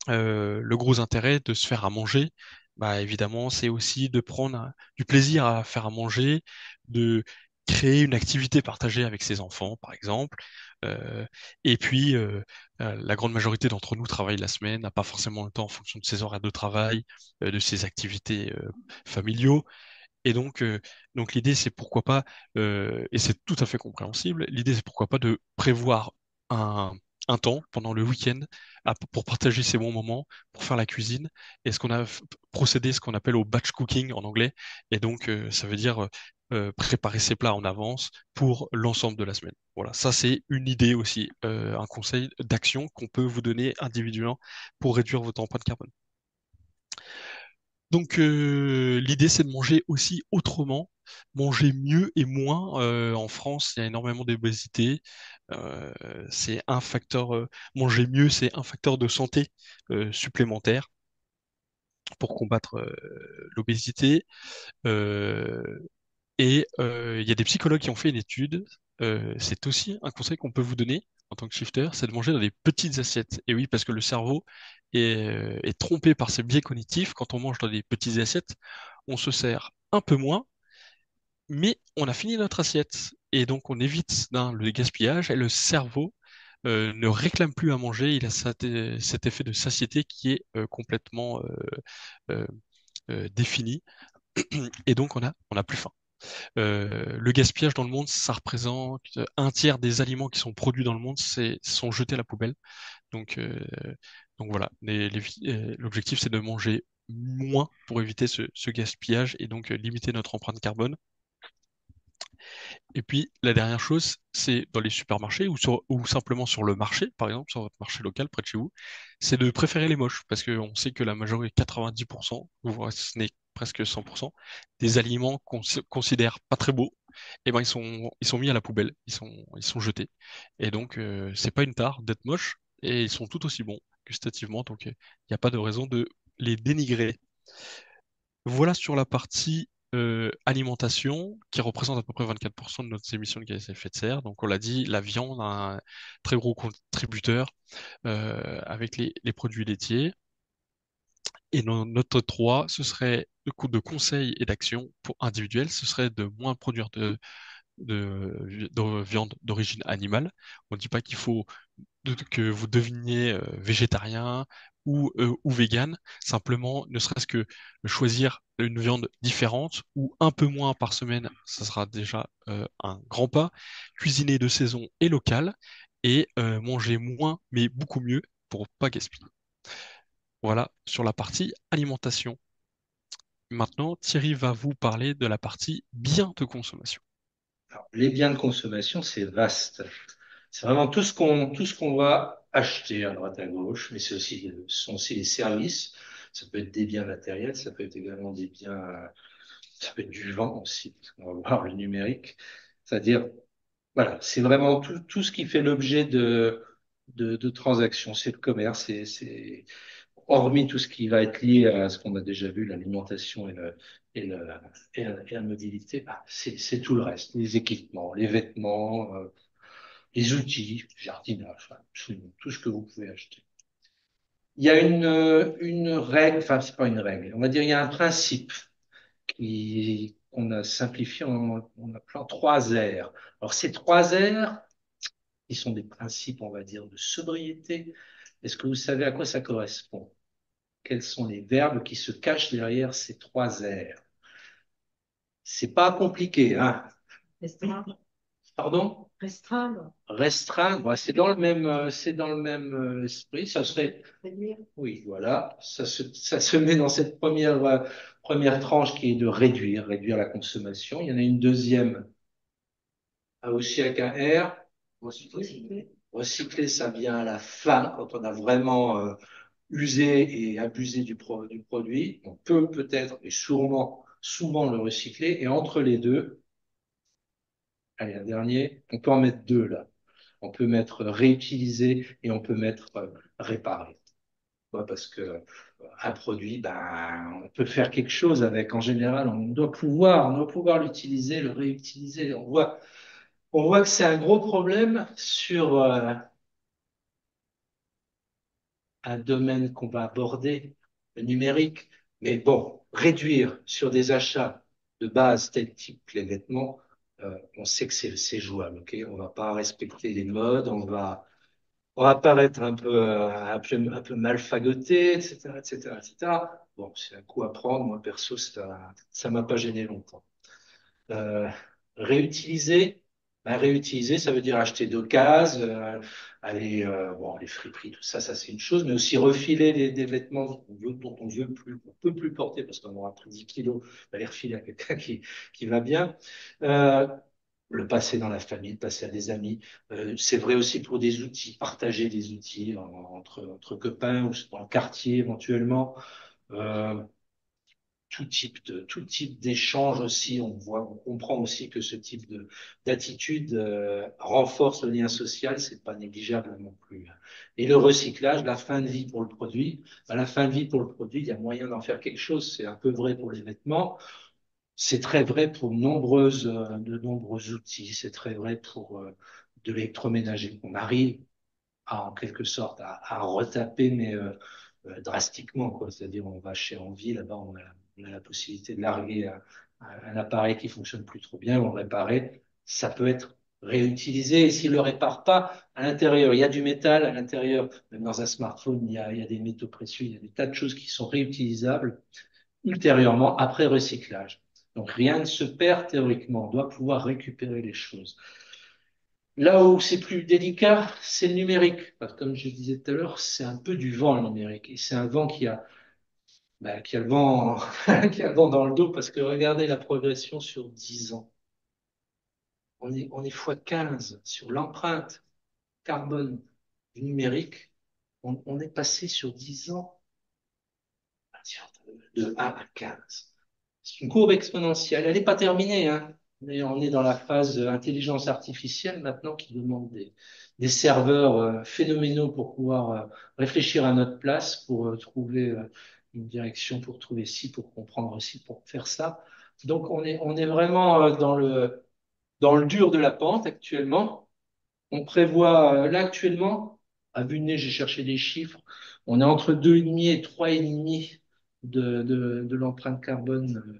Le gros intérêt de se faire à manger, bah, évidemment, c'est aussi de prendre du plaisir à faire à manger, de créer une activité partagée avec ses enfants, par exemple. Euh, et puis, la grande majorité d'entre nous travaillent la semaine, n'a pas forcément le temps en fonction de ses horaires de travail, de ses activités familiaux. Et donc l'idée, c'est pourquoi pas, et c'est tout à fait compréhensible, l'idée, c'est pourquoi pas de prévoir un temps pendant le week-end pour partager ces bons moments, pour faire la cuisine, et procédé ce qu'on appelle au batch cooking en anglais, et donc ça veut dire préparer ses plats en avance pour l'ensemble de la semaine. Voilà, ça c'est une idée aussi, un conseil d'action qu'on peut vous donner individuellement pour réduire votre empreinte carbone. Donc l'idée c'est de manger aussi autrement, manger mieux et moins. En France, il y a énormément d'obésité. Euh, c'est un facteur, manger mieux, c'est un facteur de santé supplémentaire pour combattre l'obésité. Euh, il y a des psychologues qui ont fait une étude. C'est aussi un conseil qu'on peut vous donner en tant que shifter, c'est de manger dans des petites assiettes. Et oui, parce que le cerveau est trompé par ses biais cognitifs. Quand on mange dans des petites assiettes, on se sert un peu moins, mais on a fini notre assiette. Et donc on évite le gaspillage et le cerveau ne réclame plus à manger. Il a cet effet de satiété qui est complètement euh, défini. Et donc on a plus faim. Le gaspillage dans le monde, ça représente un tiers des aliments qui sont produits dans le monde, sont jetés à la poubelle. Donc, euh, donc voilà, l'objectif c'est de manger moins pour éviter ce gaspillage et donc limiter notre empreinte carbone. Et puis la dernière chose, c'est dans les supermarchés ou simplement sur le marché, par exemple sur votre marché local près de chez vous, c'est de préférer les moches parce qu'on sait que la majorité, 90%, voire si ce n'est presque 100%, des aliments qu'on considère pas très beaux, eh ben ils sont mis à la poubelle, ils sont jetés. Et donc c'est pas une tare d'être moche et ils sont tout aussi bons gustativement, donc il n'y a pas de raison de les dénigrer. Voilà sur la partie alimentation, qui représente à peu près 24% de nos émissions de gaz à effet de serre. Donc, on l'a dit, la viande a un très gros contributeur avec les produits laitiers. Et notre 3, ce serait le coup de conseils et d'actions pour individuels, ce serait de moins produire de viande d'origine animale. On ne dit pas qu'il faut que vous deveniez végétarien ou vegan, simplement ne serait-ce que choisir une viande différente ou un peu moins par semaine, ça sera déjà un grand pas. Cuisiner de saison et local et manger moins mais beaucoup mieux pour pas gaspiller. Voilà sur la partie alimentation. Maintenant, Thierry va vous parler de la partie biens de consommation. Alors, les biens de consommation, c'est vaste. C'est vraiment tout ce qu'on va acheter à droite à gauche, mais ce sont aussi les services. Ça peut être des biens matériels, ça peut être également des biens, ça peut être du vent aussi, parce qu'on va voir le numérique. C'est-à-dire, voilà, c'est vraiment tout ce qui fait l'objet de transactions. C'est le commerce, hormis tout ce qui va être lié à ce qu'on a déjà vu, l'alimentation et la mobilité, bah, c'est tout le reste, les équipements, les vêtements, les outils, jardinage, enfin, absolument tout ce que vous pouvez acheter. Il y a une règle, enfin, c'est pas une règle, on va dire, il y a un principe qu'on a simplifié en appelant 3 R. Alors, ces 3 R, qui sont des principes, on va dire, de sobriété, est-ce que vous savez à quoi ça correspond? Quels sont les verbes qui se cachent derrière ces 3 R? C'est pas compliqué, hein? Restreindre. Pardon? Restreindre. Restreindre, ouais, c'est dans le même esprit. Ça serait, réduire. Oui, voilà. Ça se met dans cette première tranche qui est de réduire la consommation. Il y en a une deuxième, aussi avec un R. Recycler. Recycler, ça vient à la fin, quand on a vraiment usé et abusé du produit. On peut peut-être et souvent le recycler. Et entre les deux, allez, un dernier, on peut en mettre deux là. On peut mettre réutiliser et on peut mettre réparer. Ouais, parce que un produit, ben, on peut faire quelque chose avec. En général, on doit pouvoir l'utiliser, le réutiliser. On voit que c'est un gros problème sur un domaine qu'on va aborder, le numérique. Mais bon, réduire sur des achats de base tel type que les vêtements, on sait que c'est jouable. Ok, on va pas respecter les modes, on va paraître un peu mal fagoté, etc., etc., etc. Bon, c'est un coup à prendre. Moi, perso, ça m'a pas gêné longtemps. Euh, réutiliser. Ben, réutiliser, ça veut dire acheter d'occasion, aller, bon, les friperies, tout ça, ça c'est une chose, mais aussi refiler des vêtements dont on veut plus, on peut plus porter parce qu'on aura pris 10 kilos, ben, les refiler à quelqu'un qui va bien. Euh, le passer dans la famille, le passer à des amis. C'est vrai aussi pour des outils, partager des outils entre copains ou dans le quartier éventuellement. Euh, tout type d'échange aussi. On comprend aussi que ce type d'attitude renforce le lien social, c'est pas négligeable non plus. Et le recyclage, la fin de vie pour le produit, à la fin de vie pour le produit, il y a moyen d'en faire quelque chose. C'est un peu vrai pour les vêtements, c'est très vrai pour de nombreux outils, c'est très vrai pour de l'électroménager. On arrive en quelque sorte à retaper, mais drastiquement, quoi. C'est-à-dire, on va chez Envie, là-bas, on a la possibilité de larguer un appareil qui fonctionne plus trop bien, on le réparer. Ça peut être réutilisé. Et s'il le répare pas, à l'intérieur, il y a du métal, à l'intérieur, même dans un smartphone, il y a des métaux précieux, il y a des tas de choses qui sont réutilisables ultérieurement après recyclage. Donc, rien ne se perd théoriquement. On doit pouvoir récupérer les choses. Là où c'est plus délicat, c'est le numérique. Parce que comme je disais tout à l'heure, c'est un peu du vent le numérique. Et c'est un vent qui a le vent, qui a le vent dans le dos parce que regardez la progression sur 10 ans. On est x15 sur l'empreinte carbone du numérique. On est passé sur 10 ans de 1 à 15. C'est une courbe exponentielle. Elle n'est pas terminée, hein. Mais on est dans la phase intelligence artificielle maintenant qui demande des serveurs phénoménaux pour pouvoir réfléchir à notre place, pour trouver une direction, pour trouver ci, pour comprendre ci, pour faire ça. Donc on est vraiment dans le dur de la pente actuellement. On prévoit là actuellement, à vue de nez, j'ai cherché des chiffres, on est entre 2,5 et 3,5 de l'empreinte carbone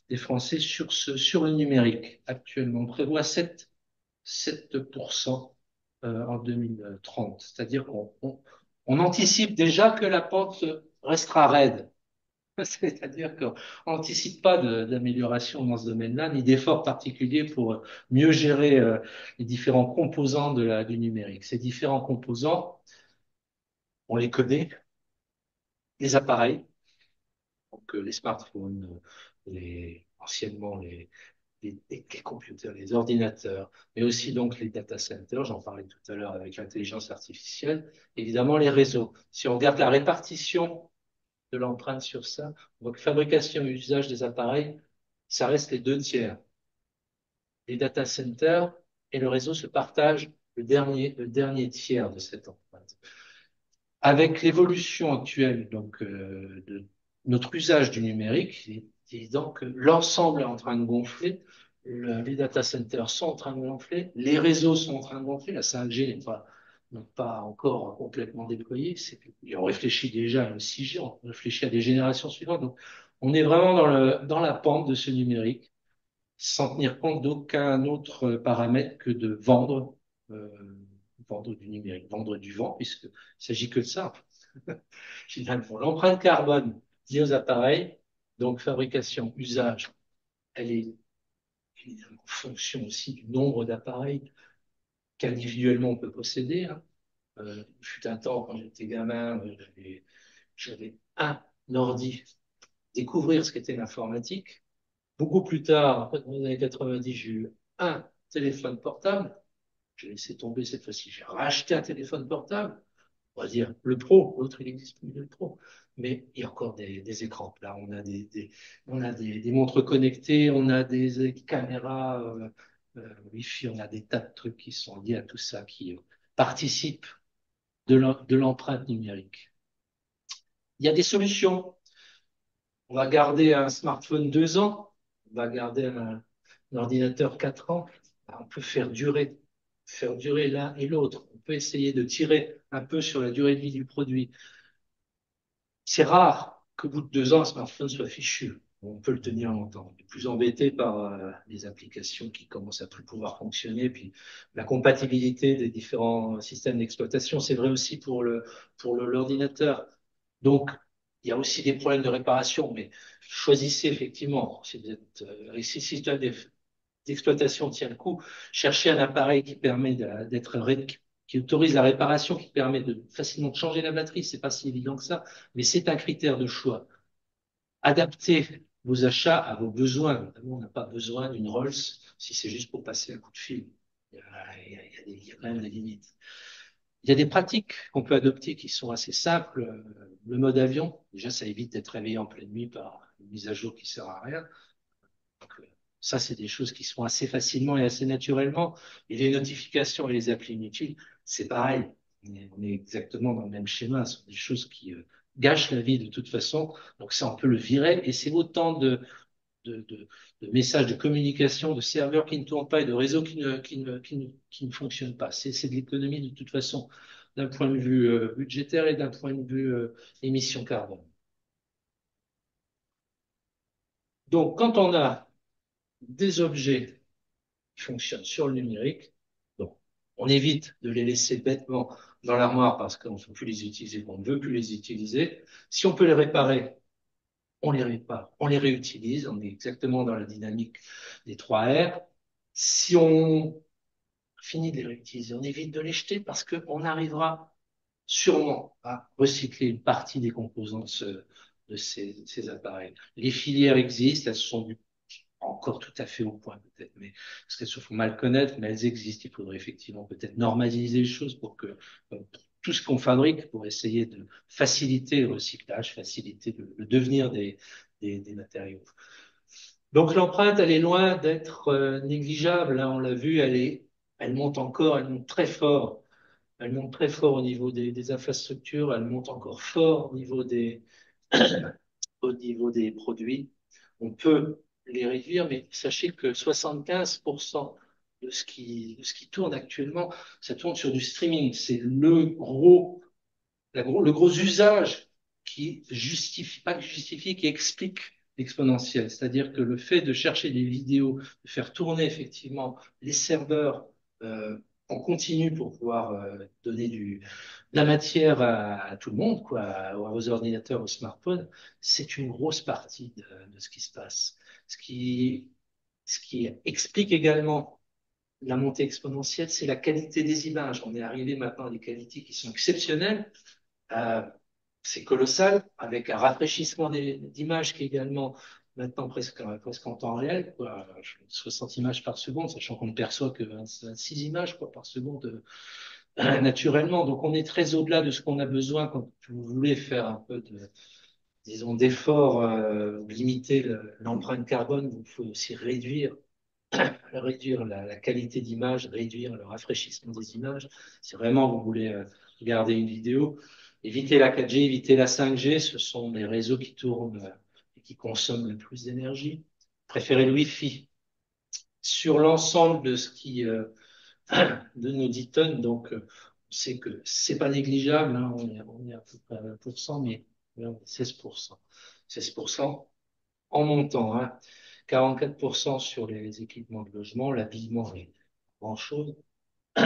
des Français sur le numérique actuellement. On prévoit 7% en 2030. C'est-à-dire on anticipe déjà que la pente restera raide. C'est-à-dire qu'on n'anticipe pas d'amélioration dans ce domaine-là, ni d'efforts particuliers pour mieux gérer les différents composants du numérique. Ces différents composants, on les connaît, les appareils, donc les smartphones, anciennement les computers, les ordinateurs, mais aussi donc les data centers, j'en parlais tout à l'heure avec l'intelligence artificielle, évidemment les réseaux. Si on regarde la répartition de l'empreinte sur ça, on voit que fabrication et usage des appareils, ça reste les deux tiers. Les data centers et le réseau se partagent le dernier tiers de cette empreinte. Avec l'évolution actuelle donc, de notre usage du numérique, il est évident que l'ensemble est en train de gonfler, les data centers sont en train de gonfler, les réseaux sont en train de gonfler, la 5G n'est pas encore complètement déployée, on réfléchit déjà à une 6G, on réfléchit à des générations suivantes, donc on est vraiment dans la pente de ce numérique, sans tenir compte d'aucun autre paramètre que de euh, vendre du numérique, vendre du vent, puisqu'il ne s'agit que de ça. Finalement, l'empreinte carbone liée aux appareils, donc fabrication, usage, elle est évidemment en fonction aussi du nombre d'appareils qu'individuellement on peut posséder. Hein. Il fut un temps, quand j'étais gamin, j'avais un ordi. Découvrir ce qu'était l'informatique. Beaucoup plus tard, dans les années 90, j'ai eu un téléphone portable. J'ai laissé tomber cette fois-ci. J'ai racheté un téléphone portable. On va dire le pro. L'autre, il existe plus, le pro. Mais il y a encore des écrans. Là, on a on a des montres connectées, on a des caméras Wi-Fi, on a des tas de trucs qui sont liés à tout ça, qui participent de l'empreinte numérique. Il y a des solutions. On va garder un smartphone 2 ans, on va garder un ordinateur 4 ans. On peut faire durer l'un et l'autre. On peut essayer de tirer un peu sur la durée de vie du produit. C'est rare qu'au bout de 2 ans, un smartphone soit fichu. On peut le tenir longtemps. On est plus embêté par les applications qui commencent à plus pouvoir fonctionner, puis la compatibilité des différents systèmes d'exploitation. C'est vrai aussi pour l'ordinateur. Donc, il y a aussi des problèmes de réparation, mais choisissez effectivement. Si vous êtes, si tu as d'exploitation tient le coup. Chercher un appareil qui permet qui autorise la réparation, qui permet de facilement de changer la batterie, c'est pas si évident que ça, mais c'est un critère de choix. Adaptez vos achats à vos besoins. Notamment, on n'a pas besoin d'une Rolls si c'est juste pour passer un coup de fil. Il y a quand même des limites. Il y a des pratiques qu'on peut adopter qui sont assez simples. Le mode avion, déjà, ça évite d'être réveillé en pleine nuit par une mise à jour qui sert à rien. Donc, ça, c'est des choses qui se font assez facilement et assez naturellement. Et les notifications et les applis inutiles, c'est pareil. On est exactement dans le même schéma. Ce sont des choses qui gâchent la vie de toute façon. Donc ça, on peut le virer. Et c'est autant de, de, de messages de communication, de serveurs qui ne tournent pas et de réseaux qui ne fonctionnent pas. C'est de l'économie de toute façon, d'un point de vue budgétaire et d'un point de vue émission carbone. Donc, quand on a des objets qui fonctionnent sur le numérique, bon, on évite de les laisser bêtement dans l'armoire parce qu'on ne peut plus les utiliser, qu'on ne veut plus les utiliser. Si on peut les réparer, on les répare, on les réutilise, on est exactement dans la dynamique des 3 R. Si on finit de les réutiliser, on évite de les jeter parce qu'on arrivera sûrement à recycler une partie des composants de ces appareils. Les filières existent, elles sont encore tout à fait au point peut-être, mais parce qu'elles se font mal connaître, mais elles existent. Il faudrait effectivement peut-être normaliser les choses pour que tout ce qu'on fabrique, pour essayer de faciliter le recyclage, faciliter le devenir des matériaux. Donc l'empreinte, elle est loin d'être négligeable. Hein, on l'a vu, elle monte encore, elle monte très fort. Elle monte très fort au niveau des infrastructures, elle monte encore fort au niveau des produits. On peut les réduire, mais sachez que 75% de ce qui tourne actuellement, ça tourne sur du streaming. C'est le gros usage qui justifie, pas qui justifie, qui explique l'exponentielle. C'est-à-dire que le fait de chercher des vidéos, de faire tourner effectivement les serveurs en continu pour pouvoir donner de la matière à tout le monde, quoi, aux ordinateurs, aux smartphones, c'est une grosse partie de ce qui se passe. Ce qui, ce qui explique également la montée exponentielle, c'est la qualité des images. On est arrivé maintenant à des qualités qui sont exceptionnelles. Euh, c'est colossal, avec un rafraîchissement d'images qui est également maintenant presque en temps réel, quoi. 60 images par seconde, sachant qu'on ne perçoit que 26 images quoi, par seconde naturellement. Donc on est très au-delà de ce qu'on a besoin quand vous voulez faire un peu disons, d'effort, limiter l'empreinte carbone. Vous pouvez aussi réduire la qualité d'image, réduire le rafraîchissement des images. Si vraiment vous voulez regarder une vidéo, évitez la 4G, évitez la 5G. Ce sont les réseaux qui tournent et qui consomment le plus d'énergie. Préférez le Wi-Fi sur l'ensemble de ce qui de nos 10 tonnes. Donc, on sait que c'est pas négligeable. Hein, on est à peu près à 20%, mais là, on est 16%. 16% en montant. Hein. 44% sur les équipements de logement, l'habillement est grand-chose.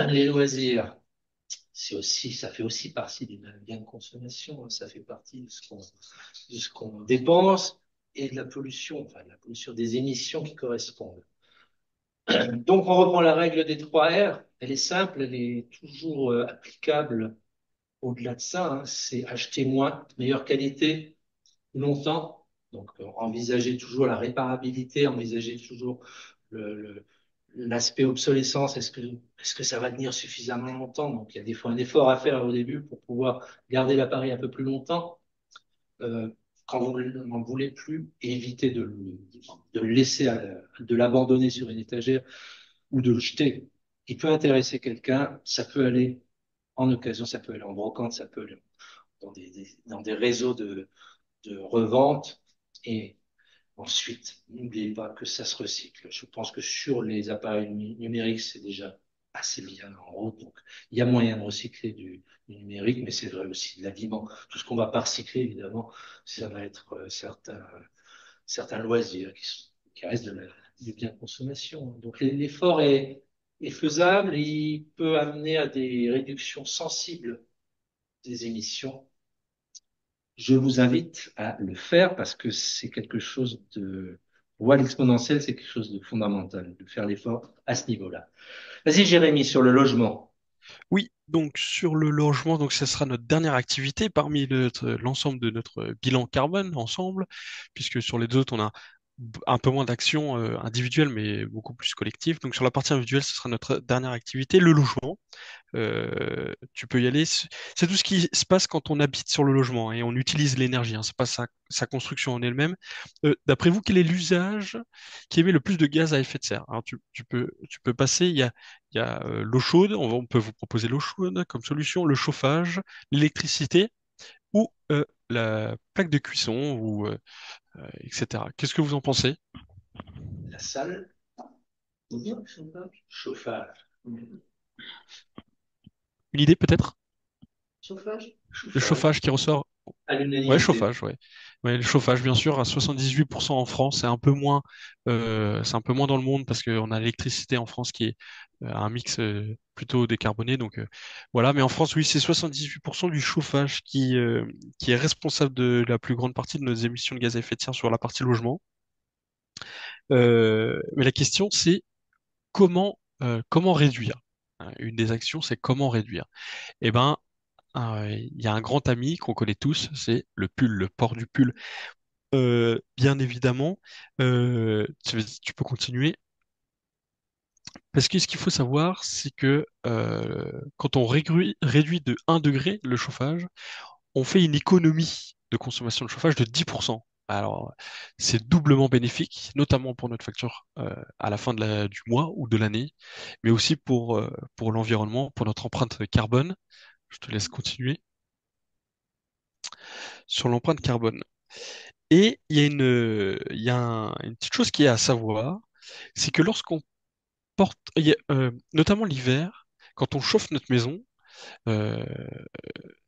Les loisirs, ça fait aussi partie des biens de consommation. Hein, ça fait partie de ce qu'on dépense et de la pollution, enfin de la pollution des émissions qui correspondent. Donc, on reprend la règle des 3 R. Elle est simple, elle est toujours applicable au-delà de ça. Hein. C'est acheter moins, meilleure qualité, longtemps. Donc, envisager toujours la réparabilité, envisager toujours l'aspect obsolescence. Est-ce que ça va tenir suffisamment longtemps? Donc, il y a des fois un effort à faire au début pour pouvoir garder l'appareil un peu plus longtemps. Quand vous n'en voulez plus, évitez de le laisser, de l'abandonner sur une étagère ou de le jeter. Il peut intéresser quelqu'un, ça peut aller en occasion, ça peut aller en brocante, ça peut aller dans des réseaux de revente. Et ensuite, n'oubliez pas que ça se recycle. Je pense que sur les appareils numériques, c'est déjà assez bien en route. Donc, il y a moyen de recycler du numérique, mais c'est vrai aussi de l'habillement. Tout ce qu'on va pas recycler, évidemment, ça va être certains loisirs qui restent du bien de consommation. Donc, l'effort est faisable et il peut amener à des réductions sensibles des émissions. Je vous invite à le faire parce que c'est quelque chose On voit l'exponentielle, c'est quelque chose de fondamental, de faire l'effort à ce niveau-là. Vas-y, Jérémy, sur le logement. Oui, donc sur le logement, donc ce sera notre dernière activité parmi l'ensemble de notre bilan carbone ensemble, puisque sur les deux autres, on a un peu moins d'actions individuelles, mais beaucoup plus collectives. Donc sur la partie individuelle, ce sera notre dernière activité, le logement. Tu peux y aller. C'est tout ce qui se passe quand on habite sur le logement, hein, et on utilise l'énergie, hein. C'est pas sa construction en elle-même. D'après vous, quel est l'usage qui émet le plus de gaz à effet de serre? Alors tu peux passer. Il y a l'eau chaude. On peut vous proposer l'eau chaude comme solution, le chauffage, l'électricité ou la plaque de cuisson etc. Qu'est-ce que vous en pensez? La salle, ou bien chauffage. Chauffage. Une idée peut-être? Chauffage. Le Chauffage. chauffage qui ressort. À Ouais, l'unanimité. chauffage, ouais. Ouais, le chauffage, bien sûr, à 78% en France, c'est un peu moins dans le monde parce qu'on a l'électricité en France qui est un mix plutôt décarboné. Donc voilà, mais en France, oui, c'est 78% du chauffage qui est responsable de la plus grande partie de nos émissions de gaz à effet de serre sur la partie logement. Mais la question, c'est comment réduire? Une des actions, c'est comment réduire. Eh ben, il y a un grand ami qu'on connaît tous, c'est le pull, le port du pull. Bien évidemment, tu peux continuer. Parce que ce qu'il faut savoir, c'est que quand on réduit de 1 degré le chauffage, on fait une économie de consommation de chauffage de 10%. Alors, c'est doublement bénéfique, notamment pour notre facture à la fin du mois ou de l'année, mais aussi pour l'environnement, pour notre empreinte carbone. Je te laisse continuer sur l'empreinte carbone. Et une petite chose qui est à savoir, c'est que lorsqu'on notamment l'hiver, quand on chauffe notre maison, euh,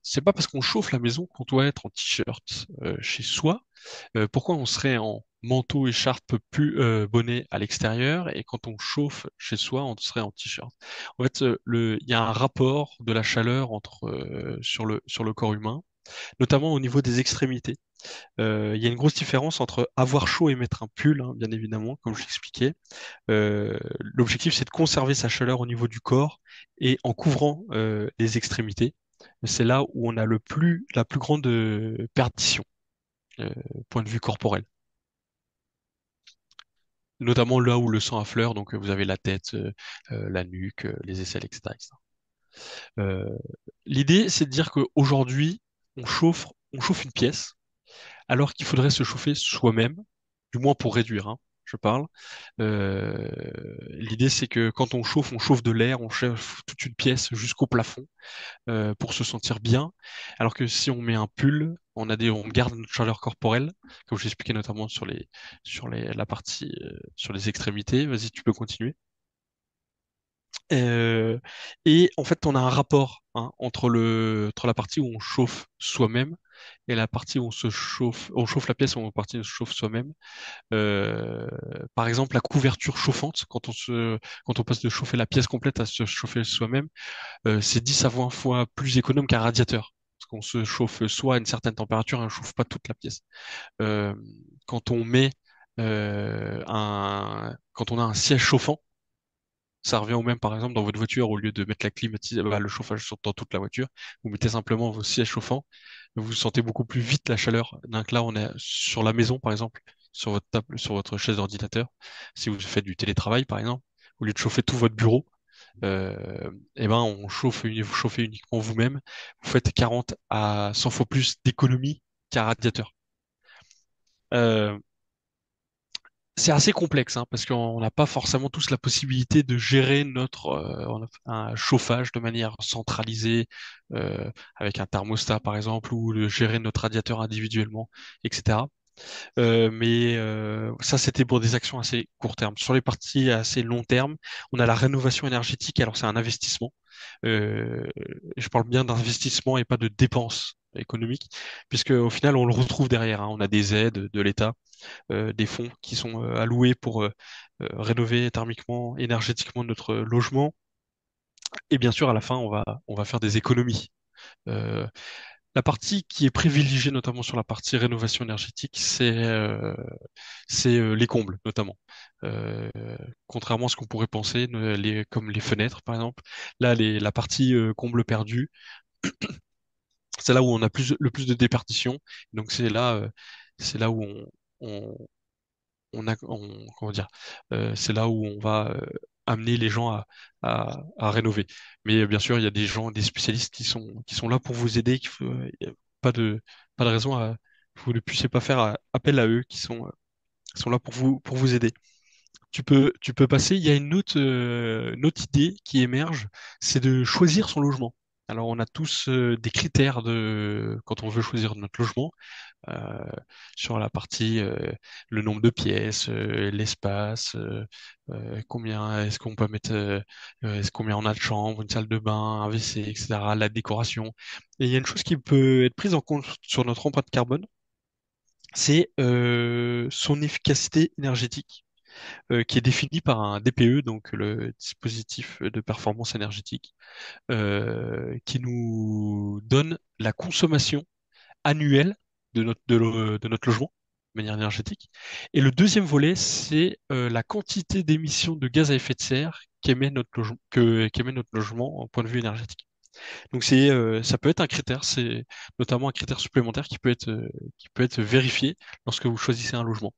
c'est pas parce qu'on chauffe la maison qu'on doit être en t-shirt chez soi. Pourquoi on serait en manteau, écharpe, bonnet à l'extérieur et quand on chauffe chez soi, on serait en t-shirt? En fait, il y a un rapport de la chaleur sur le corps humain, notamment au niveau des extrémités. Il y a une grosse différence entre avoir chaud et mettre un pull, hein, bien évidemment, comme je l'expliquais. L'objectif, c'est de conserver sa chaleur au niveau du corps et en couvrant les extrémités. C'est là où on a la plus grande perdition, point de vue corporel. Notamment là où le sang affleure, donc vous avez la tête, la nuque, les aisselles, etc., etc. Euh, L'idée, c'est de dire qu'aujourd'hui, on chauffe une pièce, alors qu'il faudrait se chauffer soi-même, du moins pour réduire, hein, je parle. Euh, L'idée, c'est que quand on chauffe de l'air, on chauffe toute une pièce jusqu'au plafond pour se sentir bien. Alors que si on met un pull, on garde notre chaleur corporelle, comme je l'expliquais notamment la partie sur les extrémités. Vas-y, tu peux continuer. Euh, et en fait, on a un rapport, hein, entre la partie où on chauffe soi-même et la partie où on chauffe la pièce, ou la partie où on se chauffe soi-même. Euh, Par exemple, la couverture chauffante, quand on passe de chauffer la pièce complète à se chauffer soi-même, c'est 10 à 20 fois plus économe qu'un radiateur. Parce qu'on se chauffe soit à une certaine température et on ne chauffe pas toute la pièce. Euh, quand on met quand on a un siège chauffant, ça revient au même, par exemple, dans votre voiture, au lieu de mettre le chauffage dans toute la voiture, vous mettez simplement vos sièges chauffants, vous sentez beaucoup plus vite la chaleur. Donc là, on est sur la maison, par exemple, sur votre table, sur votre chaise d'ordinateur. Si vous faites du télétravail, par exemple, au lieu de chauffer tout votre bureau, eh ben, vous chauffez uniquement vous-même. Vous faites 40 à 100 fois plus d'économie qu'un radiateur. Euh, C'est assez complexe, hein, parce qu'on n'a pas forcément tous la possibilité de gérer un chauffage de manière centralisée, avec un thermostat par exemple, ou de gérer notre radiateur individuellement, etc. Mais ça, c'était pour des actions assez court terme. Sur les parties assez long terme, on a la rénovation énergétique. Alors, c'est un investissement. Je parle bien d'investissement et pas de dépenses économiques, puisque au final, on le retrouve derrière, hein. On a des aides de l'État, des fonds qui sont alloués pour rénover thermiquement, énergétiquement notre logement. Et bien sûr, à la fin, on va faire des économies. Euh, La partie qui est privilégiée, notamment sur la partie rénovation énergétique, c'est les combles, notamment. Euh, Contrairement à ce qu'on pourrait penser, comme les fenêtres, par exemple. Là, la partie comble perdu, c'est là où on a le plus de déperdition. Donc c'est là où on, comment dire, c'est là où on va amener les gens à rénover. Mais bien sûr, il y a des gens, des spécialistes qui sont là pour vous aider. Il y a pas de raison à que vous ne puissiez pas faire appel à eux, qui sont là pour vous aider. Tu peux passer. Il y a une autre idée qui émerge, c'est de choisir son logement. Alors, on a tous des critères quand on veut choisir notre logement euh, sur la partie le nombre de pièces, l'espace, combien est-ce qu'on peut mettre, combien on a de chambres, une salle de bain, un WC, etc., la décoration. Et il y a une chose qui peut être prise en compte sur notre empreinte carbone, c'est son efficacité énergétique, qui est définie par un DPE, donc le dispositif de performance énergétique, qui nous donne la consommation annuelle de notre logement de manière énergétique. Et le deuxième volet, c'est la quantité d'émissions de gaz à effet de serre qu'émet notre logement en point de vue énergétique. Donc ça peut être un critère, c'est notamment un critère supplémentaire qui peut être vérifié lorsque vous choisissez un logement.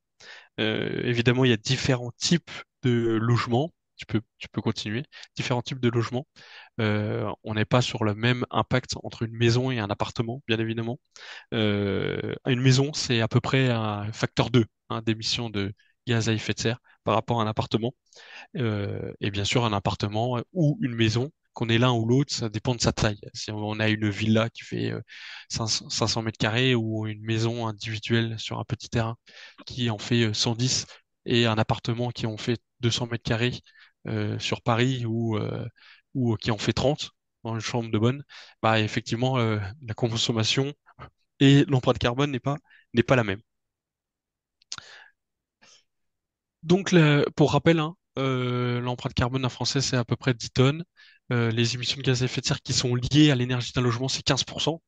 Évidemment, il y a différents types de logements. Tu peux continuer. Différents types de logements. On n'est pas sur le même impact entre une maison et un appartement, bien évidemment. Une maison, c'est à peu près un facteur 2 hein, d'émissions de gaz à effet de serre par rapport à un appartement. Et bien sûr, un appartement ou une maison, qu'on ait l'un ou l'autre, ça dépend de sa taille. Si on a une villa qui fait 500 mètres carrés ou une maison individuelle sur un petit terrain qui en fait 110 et un appartement qui en fait 200 mètres carrés sur Paris ou qui en fait 30 dans une chambre de bonne, bah effectivement, la consommation et l'empreinte carbone n'est pas la même. Donc, pour rappel, hein, l'empreinte carbone d'un Français, c'est à peu près 10 tonnes. Les émissions de gaz à effet de serre qui sont liées à l'énergie d'un logement, c'est 15%.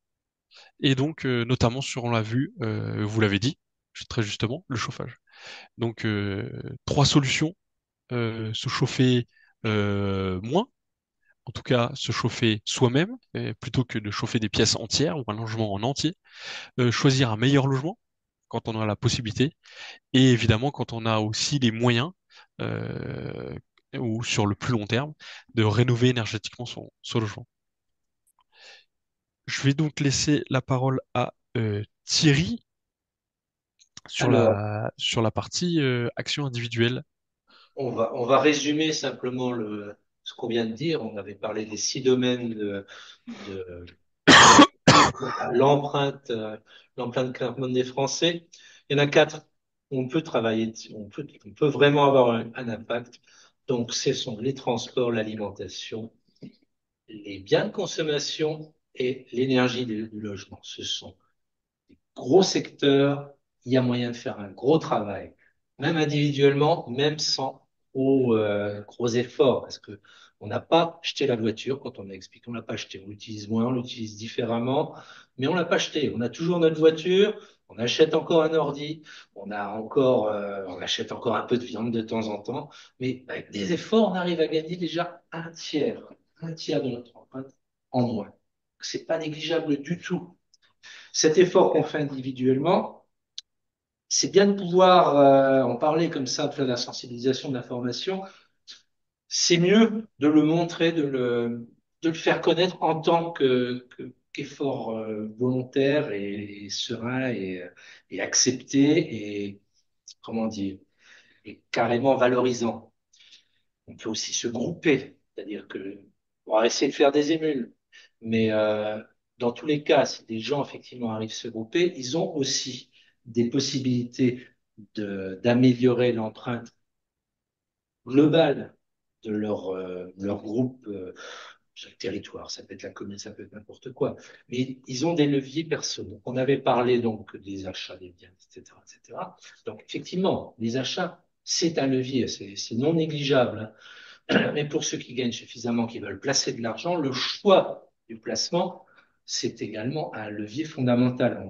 Et donc, notamment sur, on l'a vu, vous l'avez dit, très justement, le chauffage. Donc, trois solutions. Se chauffer moins, en tout cas se chauffer soi-même, plutôt que de chauffer des pièces entières ou un logement en entier. Choisir un meilleur logement quand on a la possibilité et évidemment, quand on a aussi les moyens, euh, ou sur le plus long terme, de rénover énergétiquement son logement. Je vais donc laisser la parole à Thierry Alors, sur la partie action individuelle. on va résumer simplement ce qu'on vient de dire. On avait parlé des 6 domaines de à l'empreinte carbone des Français. Il y en a 4 où on peut travailler, on peut vraiment avoir un impact. Donc, ce sont les transports, l'alimentation, les biens de consommation et l'énergie du logement. Ce sont gros secteurs, il y a moyen de faire un gros travail, même individuellement, même sans gros efforts, parce que on n'a pas acheté la voiture quand on a expliqué, on l'a pas acheté, on l'utilise moins, on l'utilise différemment, mais on l'a pas acheté. On a toujours notre voiture, on achète encore un ordi, on achète encore un peu de viande de temps en temps, mais avec des efforts, on arrive à gagner déjà un tiers de notre empreinte en moins. C'est pas négligeable du tout. Cet effort qu'on fait individuellement, c'est bien de pouvoir en parler comme ça, de faire de la sensibilisation, de l'information. C'est mieux de le montrer, de le faire connaître en tant qu'effort volontaire et serein et accepté et, comment dire, et carrément valorisant. On peut aussi se grouper, c'est-à-dire que on va essayer de faire des émules. Mais dans tous les cas, si des gens effectivement arrivent à se grouper, ils ont aussi des possibilités d'améliorer l'empreinte globale de leur groupe sur le territoire. Ça peut être la commune, ça peut être n'importe quoi. Mais ils ont des leviers personnels. On avait parlé donc des achats des biens, etc., etc. Donc effectivement, les achats, c'est un levier, c'est non négligeable, hein. Mais pour ceux qui gagnent suffisamment, qui veulent placer de l'argent, le choix du placement c'est également un levier fondamental.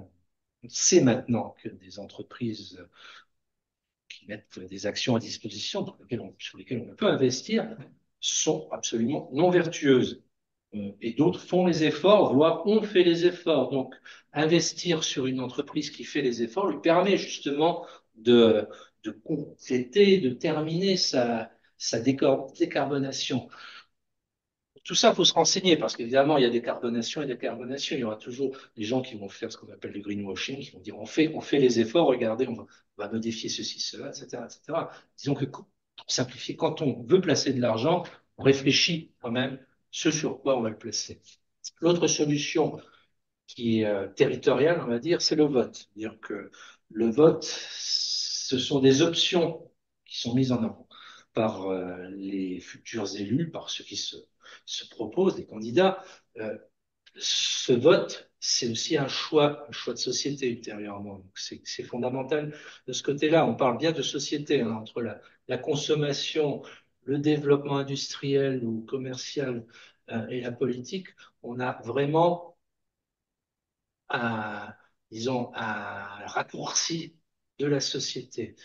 On sait maintenant que des entreprises qui mettent des actions à disposition sur lesquelles on peut investir sont absolument non vertueuses. Et d'autres font les efforts, voire ont fait les efforts. Donc, investir sur une entreprise qui fait les efforts lui permet justement de compléter, de terminer sa décarbonation. Tout ça, il faut se renseigner parce qu'évidemment, il y a des carbonations et des carbonations. Il y aura toujours des gens qui vont faire ce qu'on appelle le greenwashing, qui vont dire on fait les efforts, regardez, on va modifier ceci, cela, etc., etc. Disons que pour simplifier, quand on veut placer de l'argent, on réfléchit quand même ce sur quoi on va le placer. L'autre solution qui est territoriale, on va dire, c'est le vote. C'est-à-dire que le vote, ce sont des options qui sont mises en avant par les futurs élus, par ceux qui se proposent, les candidats. Ce vote, c'est aussi un choix de société ultérieurement. C'est fondamental de ce côté-là. On parle bien de société hein, entre la consommation, le développement industriel ou commercial et la politique. On a vraiment un, disons, un raccourci de la société.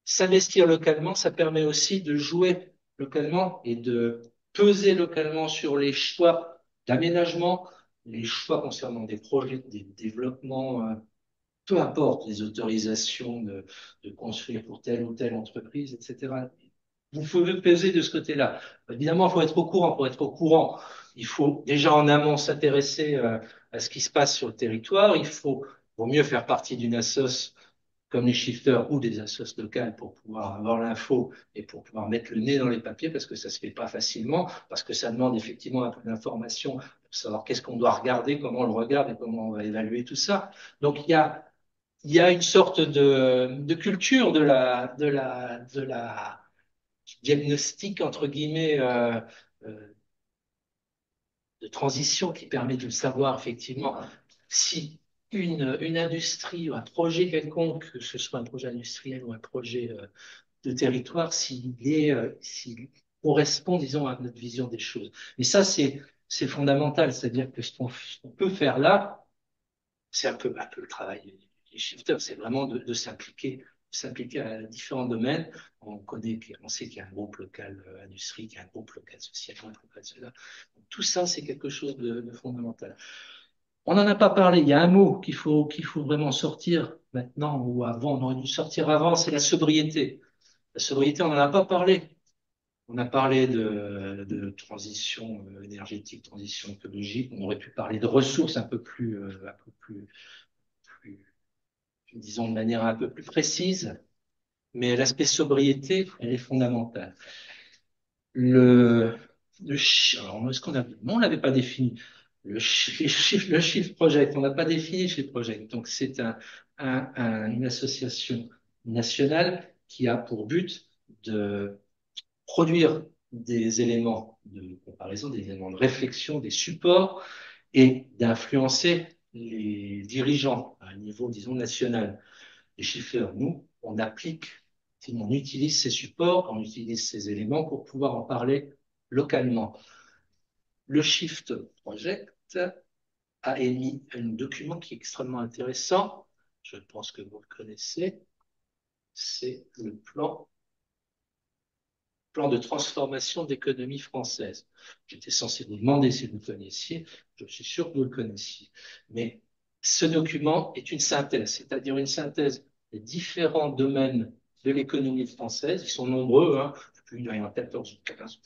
S'investir localement, ça permet aussi de jouer localement et de peser localement sur les choix d'aménagement, les choix concernant des projets, des développements, peu importe les autorisations de construire pour telle ou telle entreprise, etc. Vous pouvez peser de ce côté-là. Évidemment, il faut être au courant. Pour être au courant, il faut déjà en amont s'intéresser à ce qui se passe sur le territoire. Vaut mieux faire partie d'une assoce comme les shifters ou des assos locales pour pouvoir avoir l'info et pour pouvoir mettre le nez dans les papiers parce que ça se fait pas facilement, parce que ça demande effectivement un peu d'information pour savoir qu'est-ce qu'on doit regarder, comment on le regarde et comment on va évaluer tout ça. Donc il y a une sorte de culture du diagnostic entre guillemets de transition qui permet de savoir effectivement si une industrie ou un projet quelconque, que ce soit un projet industriel ou un projet de territoire, s'il correspond, disons, à notre vision des choses. Mais ça, c'est fondamental, c'est-à-dire que ce qu'on peut faire là, c'est un peu le travail des shifters, c'est vraiment de s'impliquer à différents domaines. On sait qu'il y a un groupe local industrie, qu'il y a un groupe local social, un groupe local cela. Tout ça, c'est quelque chose de fondamental. On n'en a pas parlé. Il y a un mot qu'il faut vraiment sortir maintenant ou avant. On aurait dû sortir avant, c'est la sobriété. La sobriété, on n'en a pas parlé. On a parlé de transition énergétique, transition écologique. On aurait pu parler de ressources plus, disons de manière un peu plus précise. Mais l'aspect sobriété, elle est fondamentale. Le, alors, est-ce qu'on a, non, on l'avait pas défini. Le Shift Project, on n'a pas défini Shift Project. Donc, c'est une association nationale qui a pour but de produire des éléments de comparaison, des éléments de réflexion, des supports et d'influencer les dirigeants à un niveau, disons, national. Les chiffres, nous, on applique, on utilise ces supports, on utilise ces éléments pour pouvoir en parler localement. Le Shift Project a émis un document qui est extrêmement intéressant. Je pense que vous le connaissez. C'est le plan de transformation d'économie française. J'étais censé vous demander si vous le connaissiez. Je suis sûr que vous le connaissiez. Mais ce document est une synthèse, c'est-à-dire une synthèse des différents domaines de l'économie française. Ils sont nombreux, hein. Il y en a 14 ou 15,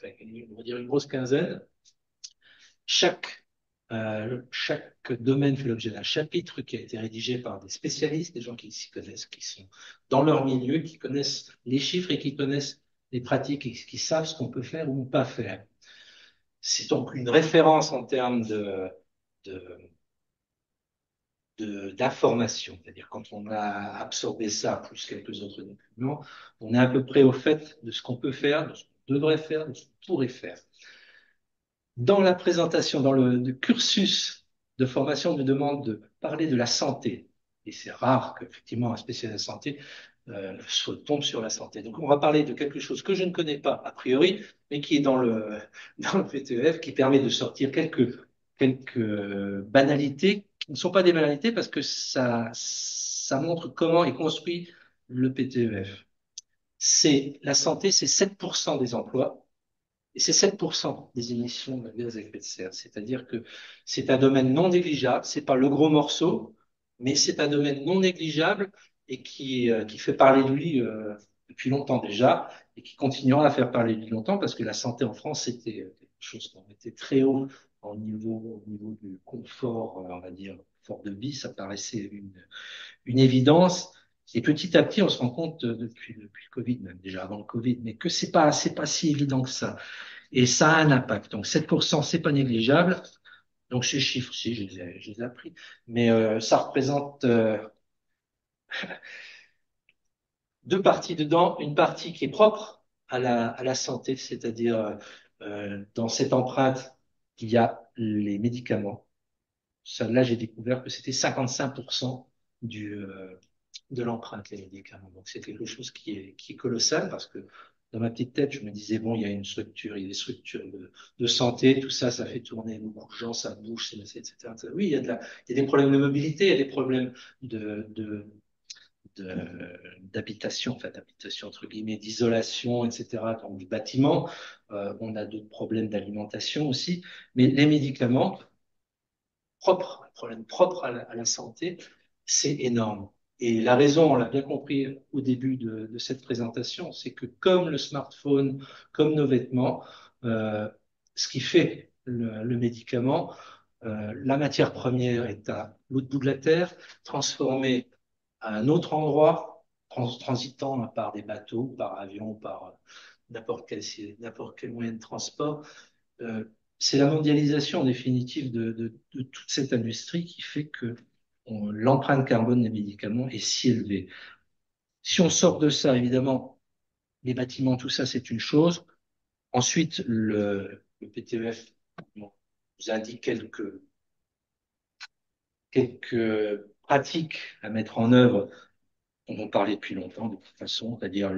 on va dire une grosse quinzaine. Chaque domaine fait l'objet d'un chapitre qui a été rédigé par des spécialistes, des gens qui s'y connaissent, qui sont dans leur milieu, qui connaissent les chiffres et qui connaissent les pratiques et qui savent ce qu'on peut faire ou ne pas faire. C'est donc une référence en termes d'information. C'est-à-dire quand on a absorbé ça, plus quelques autres documents, on est à peu près au fait de ce qu'on peut faire, de ce qu'on devrait faire, de ce qu'on pourrait faire. Dans la présentation, dans le cursus de formation, on nous demande de parler de la santé. Et c'est rare qu'effectivement un spécialiste de santé tombe sur la santé. Donc on va parler de quelque chose que je ne connais pas a priori, mais qui est dans le PTEF, qui permet de sortir quelques quelques banalités qui ne sont pas des banalités parce que ça montre comment est construit le PTEF. C'est la santé, c'est 7% des emplois et c'est 7% des émissions de gaz à effet de serre. C'est-à-dire que c'est un domaine non négligeable, c'est pas le gros morceau, mais c'est un domaine non négligeable et qui fait parler de lui depuis longtemps déjà et qui continuera à faire parler de lui longtemps parce que la santé en France, c'était quelque chose qu'on mettait très haut au niveau du confort, on va dire, confort de vie, ça paraissait une évidence. Et petit à petit, on se rend compte depuis le Covid, même déjà avant le Covid, mais que c'est pas si évident que ça. Et ça a un impact. Donc 7%, c'est pas négligeable. Donc ces chiffres, si, je les ai appris. Mais ça représente deux parties dedans. Une partie qui est propre à la santé, c'est-à-dire dans cette empreinte, il y a les médicaments. Ça, là, j'ai découvert que c'était 55% de l'empreinte, les médicaments. Donc, c'est quelque chose qui est colossal parce que dans ma petite tête, je me disais, bon, il y a une structure, il y a des structures de santé, tout ça, ça fait tourner beaucoup de gens, ça bouge, etc. Oui, il y a des problèmes de mobilité, il y a des problèmes de, de, d'habitation, enfin d'habitation entre guillemets, d'isolation, etc., dans du bâtiment. On a d'autres problèmes d'alimentation aussi. Mais les médicaments, un problème propre à la santé, c'est énorme. Et la raison, on l'a bien compris au début de cette présentation, c'est que comme le smartphone, comme nos vêtements, euh, ce qui fait le médicament, la matière première est à l'autre bout de la Terre, transformée à un autre endroit, transitant par des bateaux, par avion, par n'importe quel moyen de transport. Euh, c'est la mondialisation en définitive de toute cette industrie qui fait que l'empreinte carbone des médicaments est si élevée. Si on sort de ça, évidemment, les bâtiments, tout ça, c'est une chose. Ensuite, le PTEF bon, vous indique quelques pratiques à mettre en œuvre dont on parlait depuis longtemps, de toute façon, c'est-à-dire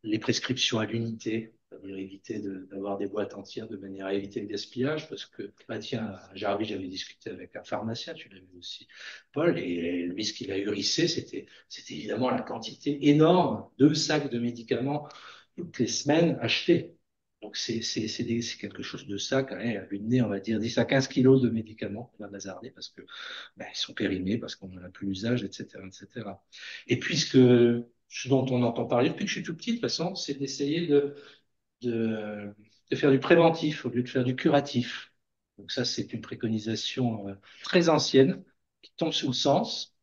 les prescriptions à l'unité, c'est-à-dire éviter d'avoir des boîtes entières de manière à éviter le gaspillage, parce que, bah tiens, à Jarvis, j'avais discuté avec un pharmacien, tu l'as vu aussi, Paul, et lui, ce qu'il a hérissé, c'était évidemment la quantité énorme de sacs de médicaments toutes les semaines achetés. Donc, c'est quelque chose de ça, quand même, à vue de nez, on va dire 10 à 15 kilos de médicaments, on va bazarder, parce que ben, ils sont périmés, parce qu'on n'en a plus l'usage, etc., etc. Et puisque ce dont on entend parler depuis que je suis tout petit, de toute façon, c'est d'essayer de, de faire du préventif au lieu de faire du curatif. Donc ça, c'est une préconisation très ancienne qui tombe sous le sens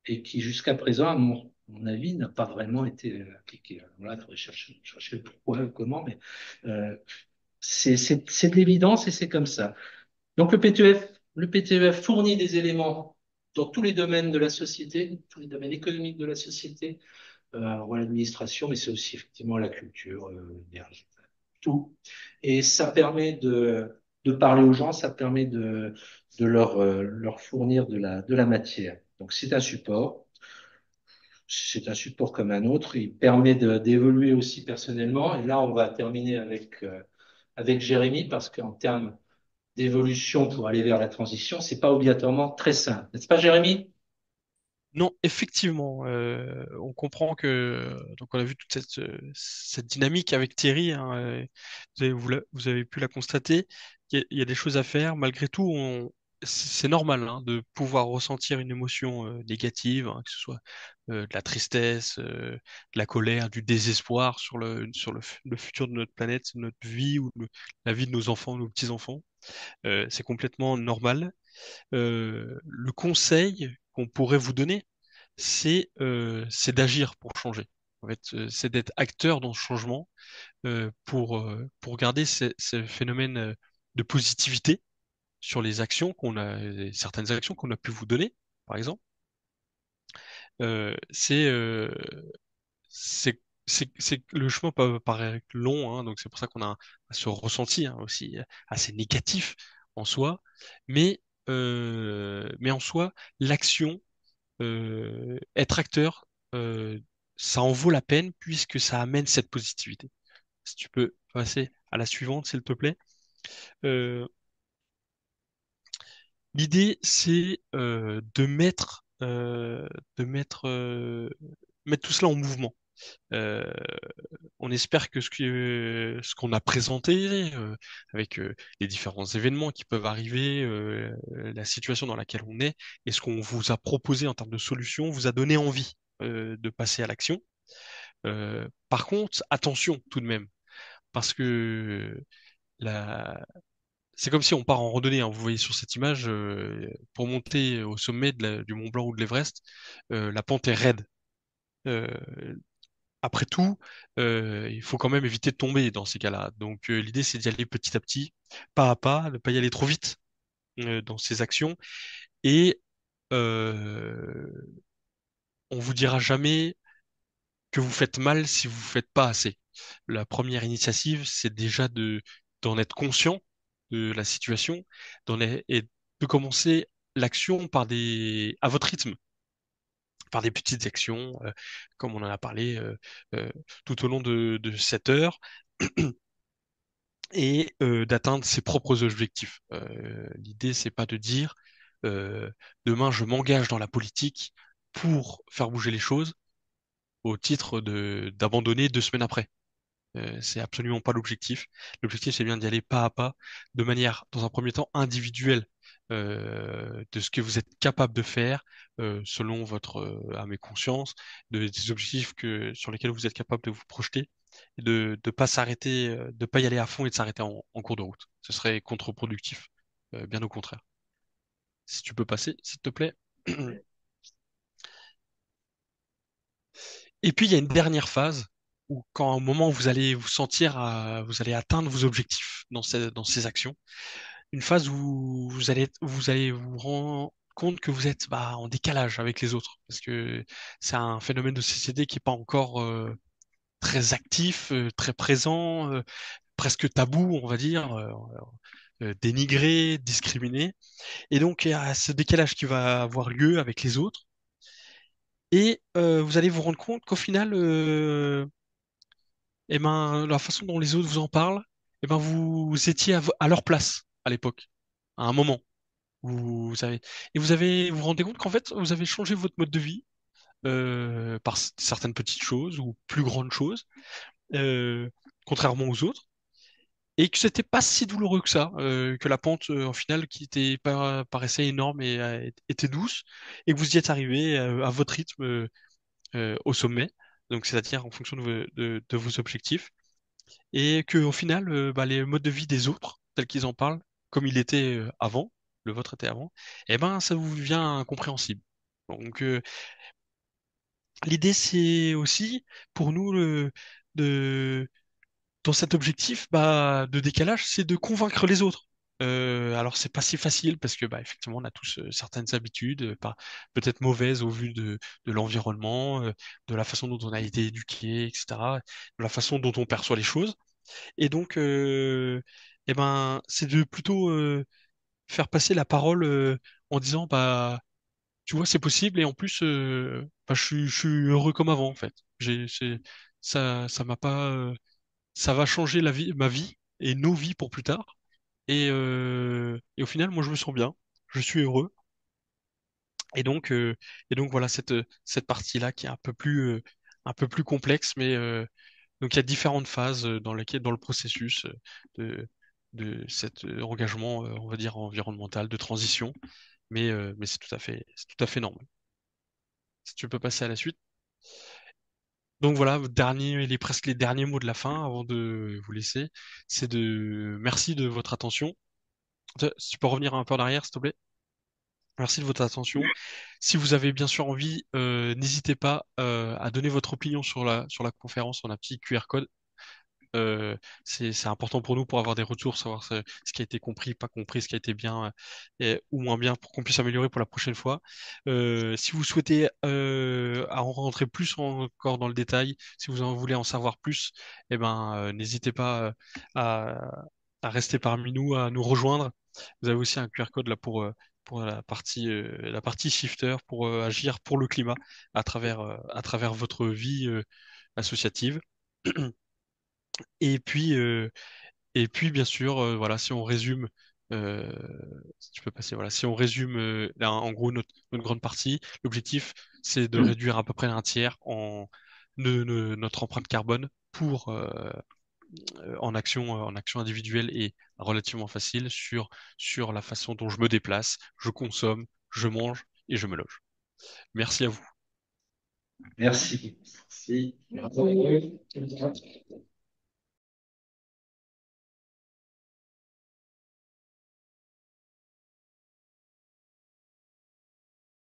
et qui, jusqu'à présent, à mon avis, n'a pas vraiment été appliquée. Alors là, il faudrait chercher le pourquoi, le comment, mais euh, c'est de l'évidence et c'est comme ça. Donc le PTEF fournit des éléments dans tous les domaines de la société, tous les domaines économiques de la société, ou l'administration, mais c'est aussi effectivement la culture, l'énergie, tout. Et ça permet de parler aux gens, ça permet de leur fournir de la matière. Donc c'est un support comme un autre, il permet d'évoluer aussi personnellement. Et là, on va terminer avec Jérémy, parce qu'en termes d'évolution pour aller vers la transition, c'est pas obligatoirement très simple. N'est-ce pas, Jérémy? Non, effectivement, on comprend que donc on a vu toute cette dynamique avec Thierry, hein, vous avez pu la constater. Il y a des choses à faire. Malgré tout, c'est normal hein, de pouvoir ressentir une émotion négative, hein, que ce soit de la tristesse, de la colère, du désespoir sur le futur de notre planète, notre vie ou la vie de nos enfants, nos petits-enfants. C'est complètement normal. Le conseil qu'on pourrait vous donner, c'est d'agir pour changer. En fait, c'est d'être acteur dans ce changement pour garder ce phénomène de positivité sur les actions certaines actions qu'on a pu vous donner, par exemple. Euh, c'est euh, le chemin peut paraître long, hein, donc c'est pour ça qu'on a ce ressenti hein, aussi assez négatif en soi, mais en soi, l'action être acteur, ça en vaut la peine puisque ça amène cette positivité. Si tu peux passer à la suivante, s'il te plaît. Euh, L'idée, c'est de mettre tout cela en mouvement. Euh, on espère que ce qu'on a présenté, avec les différents événements qui peuvent arriver, la situation dans laquelle on est, et ce qu'on vous a proposé en termes de solutions, vous a donné envie de passer à l'action. Par contre, attention tout de même, parce que la, c'est comme si on part en randonnée, hein. Vous voyez sur cette image, pour monter au sommet du Mont Blanc ou de l'Everest, la pente est raide. Euh, Après tout, il faut quand même éviter de tomber dans ces cas-là. Donc l'idée, c'est d'y aller petit à petit, pas à pas, ne pas y aller trop vite dans ces actions. Et euh, on vous dira jamais que vous faites mal si vous faites pas assez. La première initiative, c'est déjà d'en être conscient de la situation, et de commencer l'action à votre rythme, par des petites actions, comme on en a parlé euh, tout au long de cette heure, et d'atteindre ses propres objectifs. L'idée, c'est pas de dire euh, demain je m'engage dans la politique pour faire bouger les choses au titre de d'abandonner 2 semaines après. C'est absolument pas l'objectif. L'objectif, c'est bien d'y aller pas à pas, de manière, dans un premier temps, individuelle, de ce que vous êtes capable de faire, selon votre âme et conscience, des objectifs sur lesquels vous êtes capable de vous projeter, et de pas s'arrêter, de pas y aller à fond et de s'arrêter en cours de route. Ce serait contre-productif, bien au contraire. Si tu peux passer, s'il te plaît. Et puis, il y a une dernière phase où, quand au moment où vous allez vous sentir, vous allez atteindre vos objectifs dans ces actions, une phase où vous allez vous rendre compte que vous êtes en décalage avec les autres, parce que c'est un phénomène de société qui est pas encore très actif, très présent, presque tabou, on va dire, dénigré, discriminé. Et donc, il y a ce décalage qui va avoir lieu avec les autres. Et vous allez vous rendre compte qu'au final, eh ben, la façon dont les autres vous en parlent, eh ben, vous étiez à leur place à l'époque, à un moment. Vous vous rendez compte qu'en fait, vous avez changé votre mode de vie par certaines petites choses ou plus grandes choses, euh, contrairement aux autres, et que c'était pas si douloureux que ça, que la pente, en final, qui paraissait énorme et était douce, et que vous y êtes arrivé à votre rythme au sommet, donc c'est-à-dire en fonction de vos objectifs. Et que au final, les modes de vie des autres, tels qu'ils en parlent, comme il était avant, le vôtre était avant, eh ben ça vous devient incompréhensible. Donc l'idée, c'est aussi pour nous de dans cet objectif de décalage, c'est de convaincre les autres. Alors c'est pas si facile parce que effectivement on a tous certaines habitudes, peut-être mauvaises au vu de l'environnement, de la façon dont on a été éduqué, etc., de la façon dont on perçoit les choses. Et donc, eh ben, c'est de plutôt faire passer la parole en disant, tu vois, c'est possible et en plus, je suis heureux comme avant en fait. Ça m'a pas, ça va changer ma vie et nos vies pour plus tard. Et au final, moi, je me sens bien, je suis heureux. Et donc, euh, et donc voilà cette partie-là qui est un peu plus complexe, mais donc il y a différentes phases dans le processus de, de cet engagement, on va dire, environnemental, de transition, mais c'est tout à fait normal. Si tu peux passer à la suite. Donc voilà, presque les derniers mots de la fin avant de vous laisser, c'est de merci de votre attention. Si tu peux revenir un peu en arrière, s'il te plaît. Merci de votre attention. Si vous avez bien sûr envie, n'hésitez pas à donner votre opinion sur la conférence. On a un petit QR code. C'est important pour nous pour avoir des retours, savoir ce qui a été compris, pas compris, ce qui a été bien ou moins bien pour qu'on puisse améliorer pour la prochaine fois. Si vous souhaitez en rentrer plus encore dans le détail, si vous en voulez en savoir plus, eh ben, n'hésitez pas à, à rester parmi nous, à nous rejoindre. Vous avez aussi un QR code là pour la partie shifter, pour agir pour le climat à travers votre vie associative. Et puis, bien sûr, voilà, si on résume Euh, si tu peux passer, voilà. Si on résume là, en gros notre grande partie, l'objectif c'est de réduire à peu près un tiers notre empreinte carbone pour en action individuelle et relativement facile sur la façon dont je me déplace, je consomme, je mange et je me loge. Merci à vous. Merci. Merci.